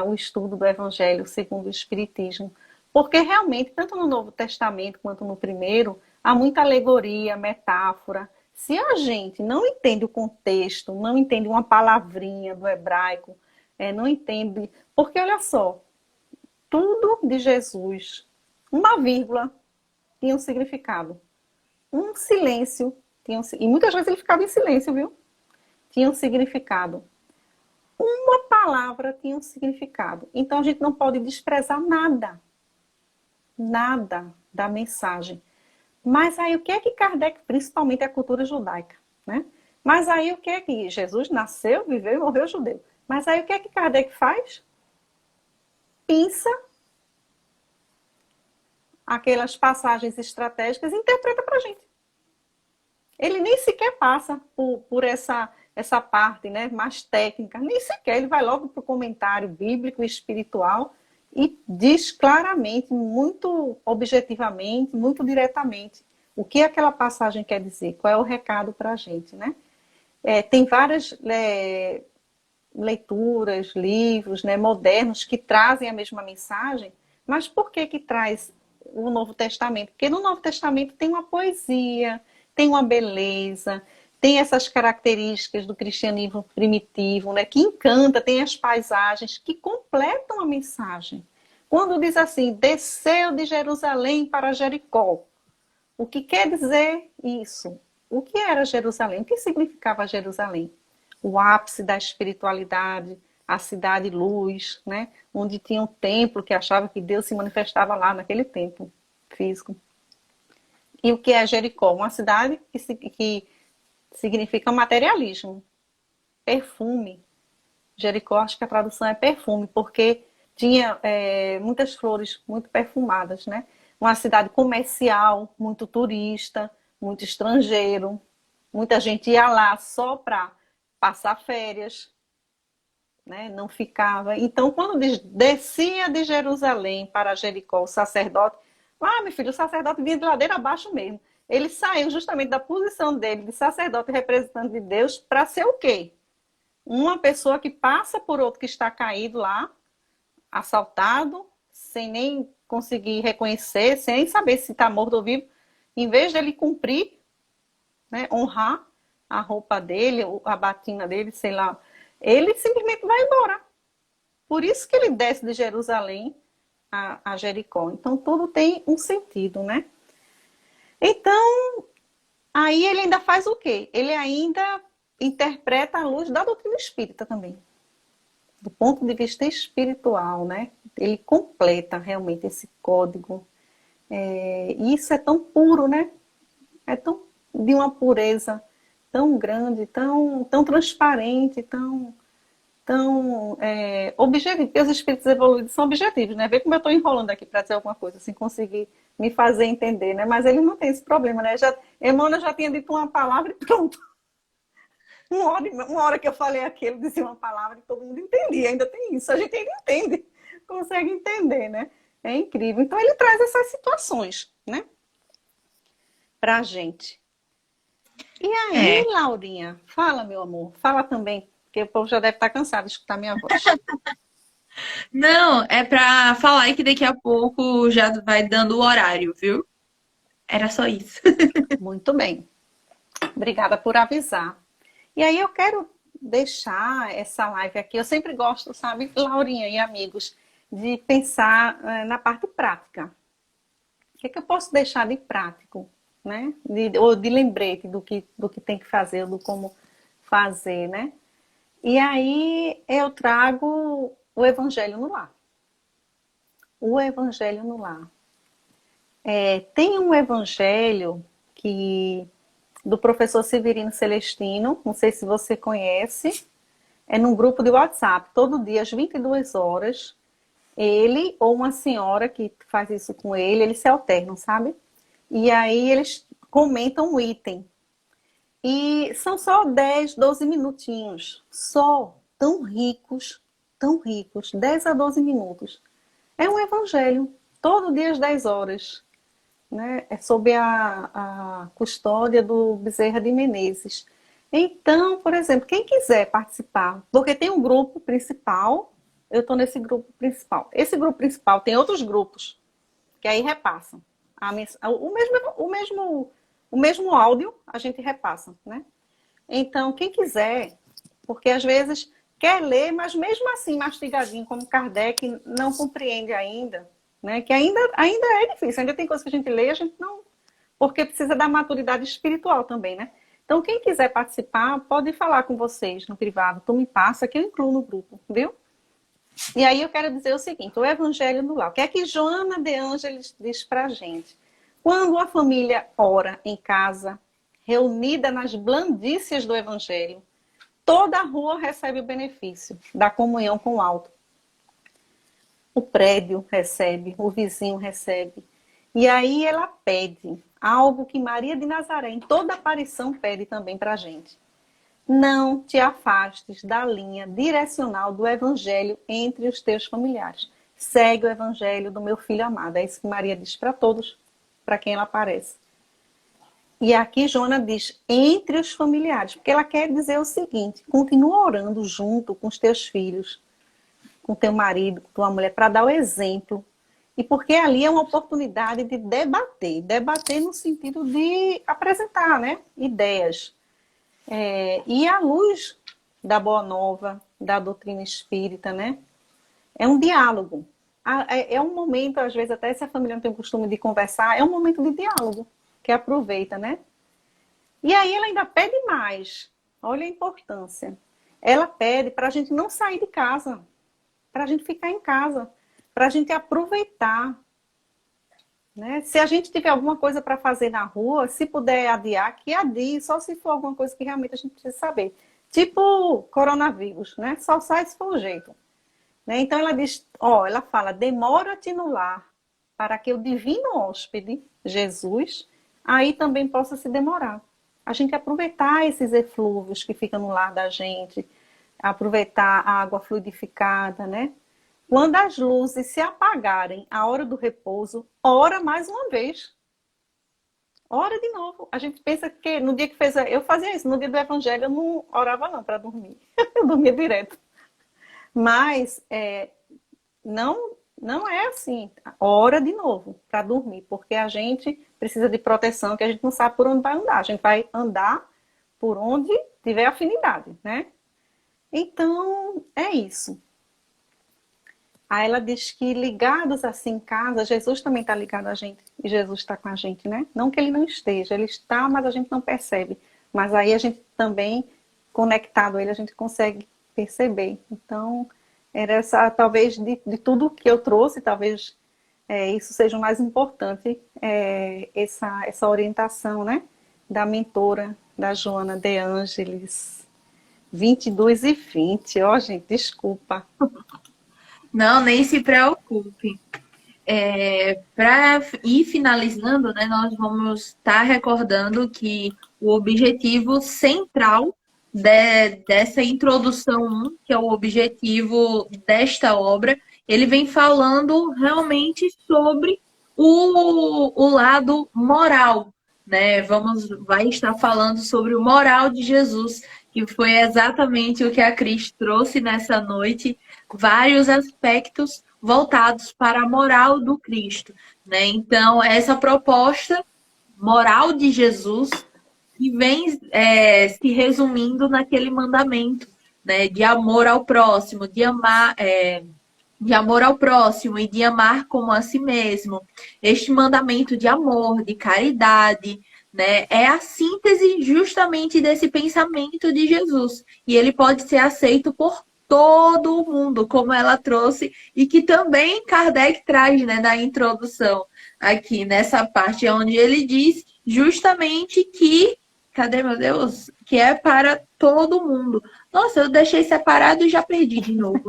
O estudo do Evangelho segundo o Espiritismo. Porque realmente, tanto no Novo Testamento quanto no primeiro, há muita alegoria, metáfora. Se a gente não entende o contexto, não entende uma palavrinha do hebraico, não entende... Porque, olha só, tudo de Jesus, uma vírgula tinha um significado. Um silêncio tinha e muitas vezes ele ficava em silêncio, viu? Tinha um significado. Uma palavra tinha um significado. Então a gente não pode desprezar nada. Nada da mensagem. Mas aí o que é que Kardec, principalmente a cultura judaica, né? Mas aí o que é que Jesus nasceu, viveu e morreu judeu. Mas aí o que é que Kardec faz? Pinça aquelas passagens estratégicas e interpreta para a gente. Ele nem sequer passa por essa parte, né, mais técnica, nem sequer. Ele vai logo para o comentário bíblico e espiritual e diz claramente, muito objetivamente, muito diretamente, o que aquela passagem quer dizer, qual é o recado para a gente, né? Tem várias leituras, livros, né, modernos que trazem a mesma mensagem, mas por que traz o Novo Testamento? Porque no Novo Testamento tem uma poesia, tem uma beleza, tem essas características do cristianismo primitivo, né, que encanta, tem as paisagens que completam a mensagem. Quando diz assim, desceu de Jerusalém para Jericó, o que quer dizer isso? O que era Jerusalém? O que significava Jerusalém? O ápice da espiritualidade, a cidade luz, né? Onde tinha um templo que achava que Deus se manifestava lá naquele templo físico. E o que é Jericó? Uma cidade que significa materialismo, perfume. Jericó, acho que a tradução é perfume, porque tinha muitas flores muito perfumadas, né? Uma cidade comercial, muito turista, muito estrangeiro. Muita gente ia lá só para passar férias, né? Não ficava. Então, quando descia de Jerusalém para Jericó, o sacerdote, meu filho, o sacerdote vinha de ladeira abaixo mesmo. Ele saiu justamente da posição dele de sacerdote representante de Deus para ser o quê? Uma pessoa que passa por outro que está caído lá, assaltado, sem nem conseguir reconhecer, sem nem saber se está morto ou vivo. Em vez dele cumprir, né, honrar a roupa dele, a batina dele, sei lá, ele simplesmente vai embora. Por isso que ele desce de Jerusalém a Jericó. Então, tudo tem um sentido, né? Então, aí ele ainda faz o quê? Ele ainda interpreta à luz da doutrina espírita também. Do ponto de vista espiritual, né? Ele completa realmente esse código. E isso é tão puro, né? É tão de uma pureza tão grande, tão transparente, tão objetivo. Porque os espíritos evoluídos são objetivos, né? Vê como eu estou enrolando aqui para dizer alguma coisa, assim, conseguir me fazer entender, né? Mas ele não tem esse problema, né? Emmanuel já tinha dito uma palavra e pronto. Uma hora que eu falei aquilo, dizia uma palavra e todo mundo entendia. Ainda tem isso, a gente ainda entende, consegue entender, né? É incrível. Então ele traz essas situações, né? Pra gente. E aí, Laurinha, fala, meu amor, fala também, porque o povo já deve estar cansado de escutar minha voz. Não, é pra falar aí que daqui a pouco já vai dando o horário, viu? Era só isso. Muito bem. Obrigada por avisar. E aí eu quero deixar essa live aqui. Eu sempre gosto, sabe, Laurinha e amigos, de pensar na parte prática. O que é que eu posso deixar de prático, né? Ou de lembrete do que tem que fazer, ou do como fazer, né? E aí eu trago o Evangelho no Lar. O Evangelho no Lar. Tem um Evangelho do professor Severino Celestino, não sei se você conhece, é num grupo de WhatsApp, todo dia às 22 horas, ele ou uma senhora que faz isso com ele, eles se alternam, sabe? E aí eles comentam um item. E são só 10, 12 minutinhos, só, tão ricos, 10 a 12 minutos. É um evangelho, todo dia às 10 horas. Né? É sob a custódia do Bezerra de Menezes. Então, por exemplo, quem quiser participar, porque tem um grupo principal, eu estou nesse grupo principal. Esse grupo principal tem outros grupos que aí repassam. O mesmo áudio a gente repassa, né? Então, quem quiser, porque às vezes quer ler, mas mesmo assim mastigadinho, como Kardec não compreende ainda, né? Que ainda é difícil, ainda tem coisas que a gente lê, a gente não... Porque precisa da maturidade espiritual também, né? Então, quem quiser participar, pode falar com vocês no privado. Tu me passa, que eu incluo no grupo, viu? E aí eu quero dizer o seguinte, o Evangelho no Lar. O que é que Joana de Ângeles diz pra gente? Quando a família ora em casa, reunida nas blandícias do Evangelho, toda a rua recebe o benefício da comunhão com o alto. O prédio recebe, o vizinho recebe. E aí ela pede algo que Maria de Nazaré, em toda aparição, pede também para a gente. Não te afastes da linha direcional do Evangelho entre os teus familiares. Segue o Evangelho do meu filho amado. É isso que Maria diz para todos, para quem ela aparece. E aqui Joana diz, entre os familiares, porque ela quer dizer o seguinte, continua orando junto com os teus filhos, com teu marido, com tua mulher, para dar o exemplo. E porque ali é uma oportunidade de debater no sentido de apresentar, né, ideias. E à luz da Boa Nova, da doutrina espírita, né? É um diálogo. É um momento, às vezes, até se a família não tem o costume de conversar, é um momento de diálogo, que aproveita, né? E aí ela ainda pede mais. Olha a importância. Ela pede para a gente não sair de casa, para a gente ficar em casa, para a gente aproveitar. Né? Se a gente tiver alguma coisa para fazer na rua, se puder adiar, que adie, só se for alguma coisa que realmente a gente precisa saber. Tipo coronavírus, né? Só sai se for o jeito. Né? Então ela diz, ela fala, demora-te no lar, para que o divino hóspede, Jesus, aí também possa se demorar. A gente aproveitar esses eflúvios que ficam no lar da gente, aproveitar a água fluidificada, né? Quando as luzes se apagarem, a hora do repouso, ora mais uma vez. Ora de novo. A gente pensa que no dia que fez... Eu fazia isso, no dia do evangelho eu não orava não para dormir. Eu dormia direto. Mas não é assim. Ora de novo para dormir, porque a gente precisa de proteção, que a gente não sabe por onde vai andar. A gente vai andar por onde tiver afinidade, né? Então, é isso. Aí ela diz que ligados assim em casa, Jesus também está ligado a gente. E Jesus está com a gente, né? Não que ele não esteja, ele está, mas a gente não percebe. Mas aí a gente também, conectado a ele, a gente consegue perceber. Então, era essa, talvez, de tudo que eu trouxe, talvez isso seja o mais importante, essa orientação, né? Da mentora, da Joana de Ângeles. 22:20. Ó, gente, desculpa. Não, nem se preocupe. Para ir finalizando, né, nós vamos estar recordando que o objetivo central dessa introdução 1, que é o objetivo desta obra, ele vem falando realmente sobre o lado moral, né? Vai estar falando sobre o moral de Jesus, que foi exatamente o que a Cris trouxe nessa noite, vários aspectos voltados para a moral do Cristo, né? Então, essa proposta moral de Jesus que vem se resumindo naquele mandamento, né? De amor ao próximo, de amor ao próximo e de amar como a si mesmo. Este mandamento de amor, de caridade, né? É a síntese justamente desse pensamento de Jesus. E ele pode ser aceito por todo mundo, como ela trouxe, e que também Kardec traz, né, na introdução, aqui nessa parte onde ele diz justamente que, cadê meu Deus? Que é para todo mundo. Nossa, eu deixei separado e já perdi de novo.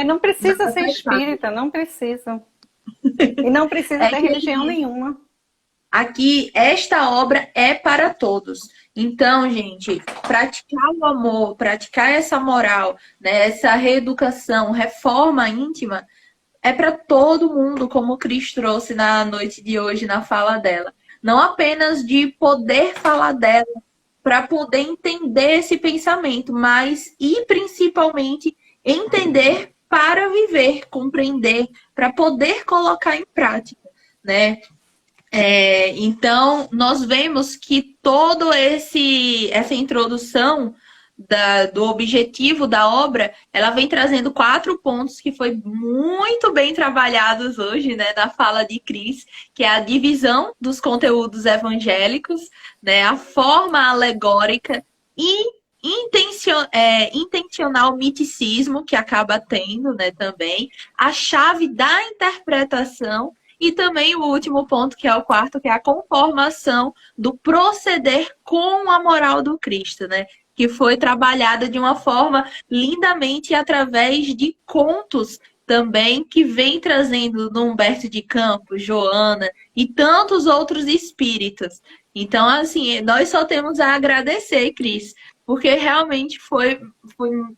Não precisa ser espírita, não precisa. E não precisa ter religião nenhuma. Aqui, esta obra é para todos. Então, gente, praticar o amor, praticar essa moral, né, essa reeducação, reforma íntima, é para todo mundo, como o Cris trouxe na noite de hoje, na fala dela. Não apenas de poder falar dela, para poder entender esse pensamento, mas e principalmente entender para viver, compreender, para poder colocar em prática, né? Então, nós vemos que toda essa introdução do objetivo da obra, ela vem trazendo 4 pontos que foi muito bem trabalhados hoje, né, na fala de Cris, que é a divisão dos conteúdos evangélicos, né, a forma alegórica e intencional miticismo, que acaba tendo, né, também, a chave da interpretação. E também o último ponto, que é o quarto, que é a conformação do proceder com a moral do Cristo, né? Que foi trabalhada de uma forma lindamente através de contos também, que vem trazendo no Humberto de Campos, Joana e tantos outros espíritos. Então, assim, nós só temos a agradecer, Cris, porque realmente foi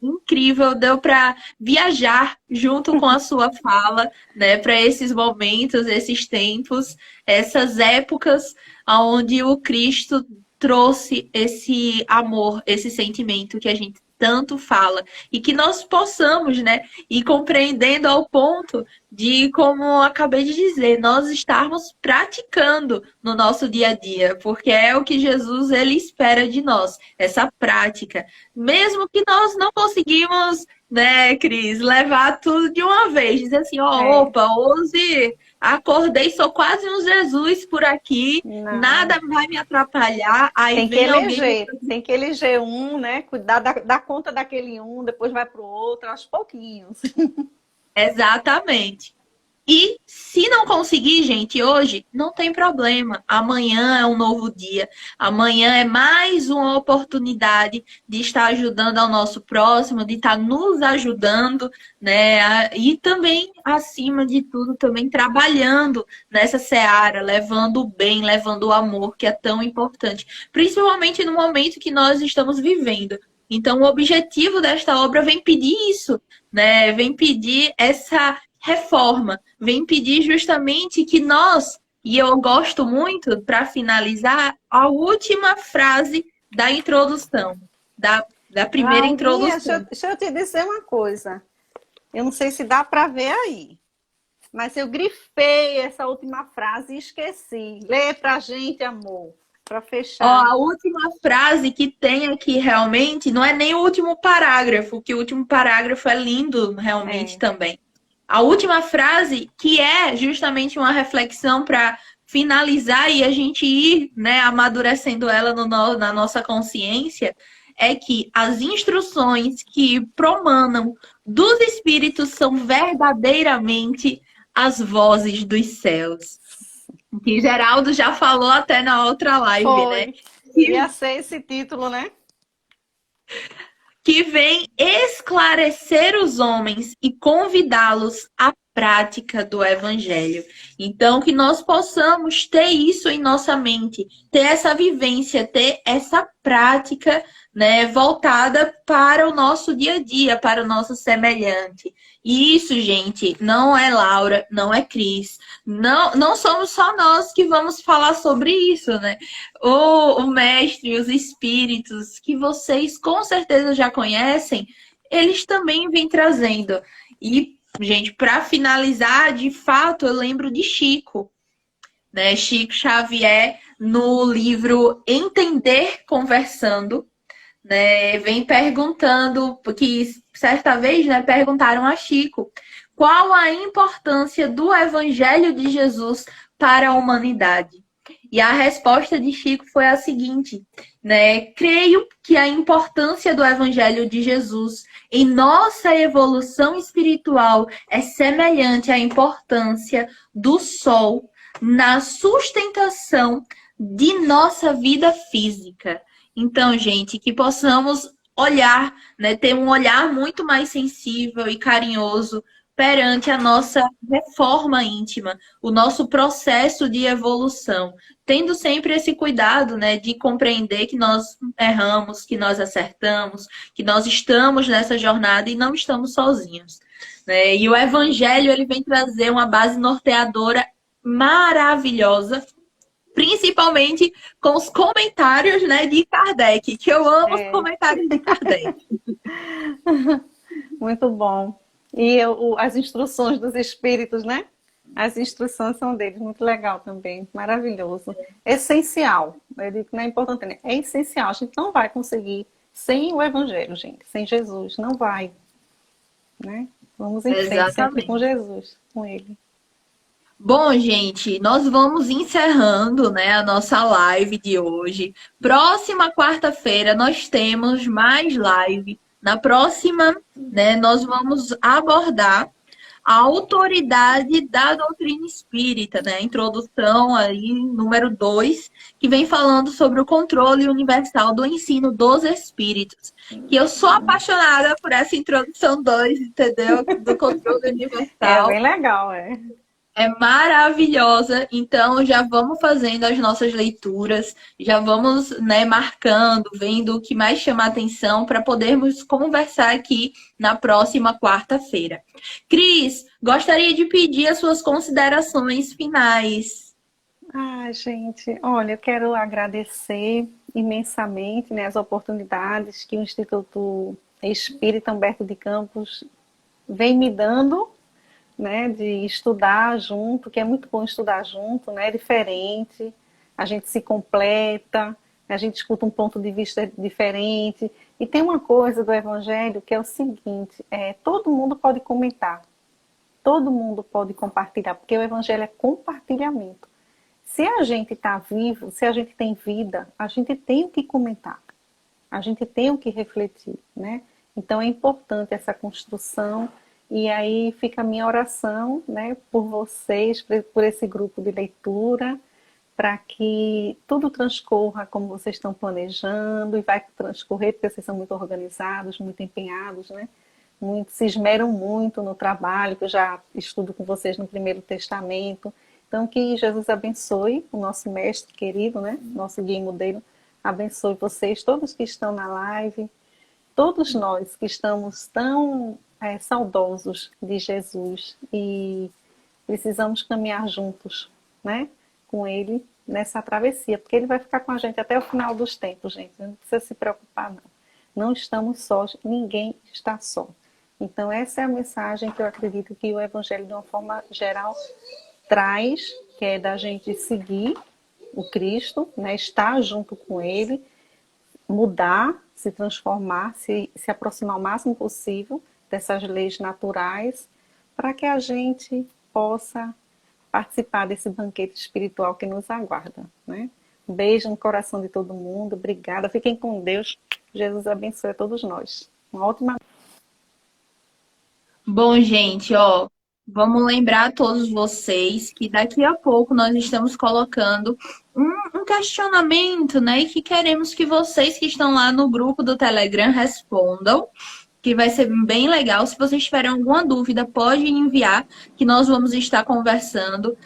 incrível, deu para viajar junto com a sua fala, né, para esses momentos, esses tempos, essas épocas onde o Cristo trouxe esse amor, esse sentimento que a gente tanto fala, e que nós possamos, né, ir compreendendo ao ponto de, como eu acabei de dizer, nós estarmos praticando no nosso dia a dia, porque é o que Jesus ele espera de nós, essa prática. Mesmo que nós não conseguimos, né, Cris, levar tudo de uma vez, dizer assim, ó, É, opa, hoje acordei, sou quase um Jesus por aqui, não. nada vai me atrapalhar, aí Tem que vem alguém. eleger, tem que eleger um, né? Cuidar da conta daquele um, depois vai para o outro, aos pouquinhos. Exatamente. E se não conseguir, gente, hoje, não tem problema. Amanhã é um novo dia. Amanhã é mais uma oportunidade de estar ajudando ao nosso próximo, de estar nos ajudando, né? E também, acima de tudo, também trabalhando nessa seara, levando o bem, levando o amor, que é tão importante. Principalmente no momento que nós estamos vivendo. Então, o objetivo desta obra vem pedir isso, né? Vem pedir essa reforma, vem pedir justamente que nós, e eu gosto muito, para finalizar, a última frase da introdução, da primeira Laurinha, introdução. deixa eu te dizer uma coisa. Eu não sei se dá para ver aí, mas eu grifei essa última frase e esqueci. Lê pra gente, amor, para Ó, fechar. a última frase que tem aqui realmente não é nem o último parágrafo, que o último parágrafo é lindo realmente É. também. A última frase, que é justamente uma reflexão para finalizar e a gente ir, né, amadurecendo ela na nossa consciência, é que as instruções que promanam dos espíritos são verdadeiramente as vozes dos céus. Que Geraldo já falou até na outra live, né? Foi. Ia ser esse título, né? Que vem esclarecer os homens e convidá-los à prática do evangelho. Então, que nós possamos ter isso em nossa mente, ter essa vivência, ter essa prática, né, voltada para o nosso dia a dia, para o nosso semelhante. E isso, gente, não é Laura, não é Cris, não somos só nós que vamos falar sobre isso, né? O mestre, os espíritos, que vocês com certeza já conhecem, eles também vêm trazendo. E, gente, para finalizar, de fato, eu lembro de Chico, né? Chico Xavier, no livro Entender Conversando, né? Vem perguntando, porque certa vez, né, perguntaram a Chico qual a importância do Evangelho de Jesus para a humanidade. E a resposta de Chico foi a seguinte, né? Creio que a importância do Evangelho de Jesus em nossa evolução espiritual é semelhante à importância do Sol na sustentação de nossa vida física. Então, gente, que possamos olhar, né, ter um olhar muito mais sensível e carinhoso perante a nossa reforma íntima, o nosso processo de evolução, tendo sempre esse cuidado, né, de compreender que nós erramos, que nós acertamos, que nós estamos nessa jornada e não estamos sozinhos, né? E o evangelho ele vem trazer uma base norteadora maravilhosa, principalmente com os comentários, né, de Kardec, que eu amo os É, comentários de Kardec. muito bom. E as instruções dos espíritos, né? As instruções são deles, muito legal também, maravilhoso. Essencial, eu digo que não é importante, né? É essencial, a gente não vai conseguir sem o Evangelho, gente, sem Jesus, não vai, né? Vamos em frente, sempre com Exatamente. Jesus, com Ele. Bom, gente, nós vamos encerrando, né, a nossa live de hoje. Próxima quarta-feira nós temos mais live. Na próxima, né, nós vamos abordar a autoridade da doutrina espírita, né? A introdução aí, número 2, que vem falando sobre o controle universal do ensino dos espíritos. Que eu sou apaixonada por essa introdução 2, entendeu? Do controle É universal. bem legal, é. É maravilhosa, então já vamos fazendo as nossas leituras, já vamos, né, marcando, vendo o que mais chama a atenção para podermos conversar aqui na próxima quarta-feira. Cris, gostaria de pedir as suas considerações finais. Ai, gente, olha, eu quero agradecer imensamente, né, as oportunidades que o Instituto Espírita Humberto de Campos vem me dando, né, de estudar junto, que é muito bom estudar junto, né, é diferente, a gente se completa, a gente escuta um ponto de vista diferente. E tem uma coisa do Evangelho que é o seguinte, todo mundo pode comentar, todo mundo pode compartilhar, porque o Evangelho é compartilhamento. Se a gente está vivo, se a gente tem vida, a gente tem o que comentar, a gente tem o que refletir, né? Então é importante essa construção. E aí fica a minha oração, né, por vocês, por esse grupo de leitura, para que tudo transcorra como vocês estão planejando, e vai transcorrer porque vocês são muito organizados, muito empenhados, né? Muito, se esmeram muito no trabalho, que eu já estudo com vocês no Primeiro Testamento. Então, que Jesus abençoe o nosso mestre querido, né? Nosso guia e modelo, abençoe vocês, todos que estão na live, todos nós que estamos tão saudosos de Jesus e precisamos caminhar juntos, né? Com Ele nessa travessia, porque Ele vai ficar com a gente até o final dos tempos, gente. Não precisa se preocupar, não. Não estamos sós, ninguém está só. Então, essa é a mensagem que eu acredito que o Evangelho, de uma forma geral, traz, que é da gente seguir o Cristo, né? Estar junto com Ele, mudar, se transformar, se aproximar o máximo possível dessas leis naturais, para que a gente possa participar desse banquete espiritual que nos aguarda, né? Um beijo no coração de todo mundo, obrigada, fiquem com Deus, Jesus abençoe a todos nós. Uma ótima. Bom, gente, ó, vamos lembrar a todos vocês que daqui a pouco nós estamos colocando um questionamento, né? E que queremos que vocês que estão lá no grupo do Telegram respondam, que vai ser bem legal. Se vocês tiverem alguma dúvida, pode enviar, que nós vamos estar conversando.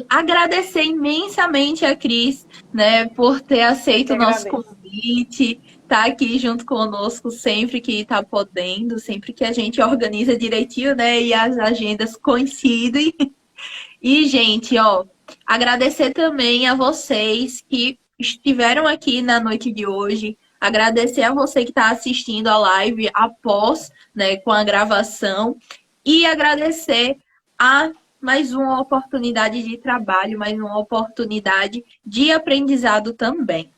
Agradecer imensamente a Cris, né, por ter aceito o nosso convite, tá aqui junto conosco sempre que tá podendo, sempre que a gente organiza direitinho, né, e as agendas coincidem. E, gente, ó, agradecer também a vocês que estiveram aqui na noite de hoje. Agradecer a você que está assistindo a live após, né, com a gravação. E agradecer a mais uma oportunidade de trabalho, mais uma oportunidade de aprendizado também.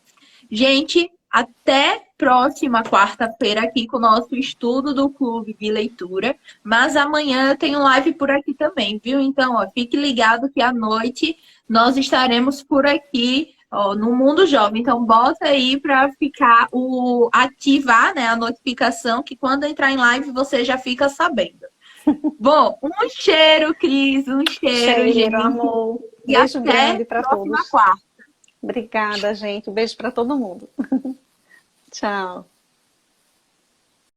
Gente, até próxima quarta-feira aqui com o nosso estudo do Clube de Leitura. Mas amanhã eu tenho live por aqui também, viu? Então, ó, fique ligado que à noite nós estaremos por aqui, ó, no Mundo Jovem. Então, bota aí para ficar ativar, né, a notificação, que quando entrar em live você já fica sabendo. Bom, um cheiro, Cris, um cheiro, gente. Amor. E beijo até grande para todos. Quarta. Obrigada, gente. Um beijo para todo mundo. Tchau.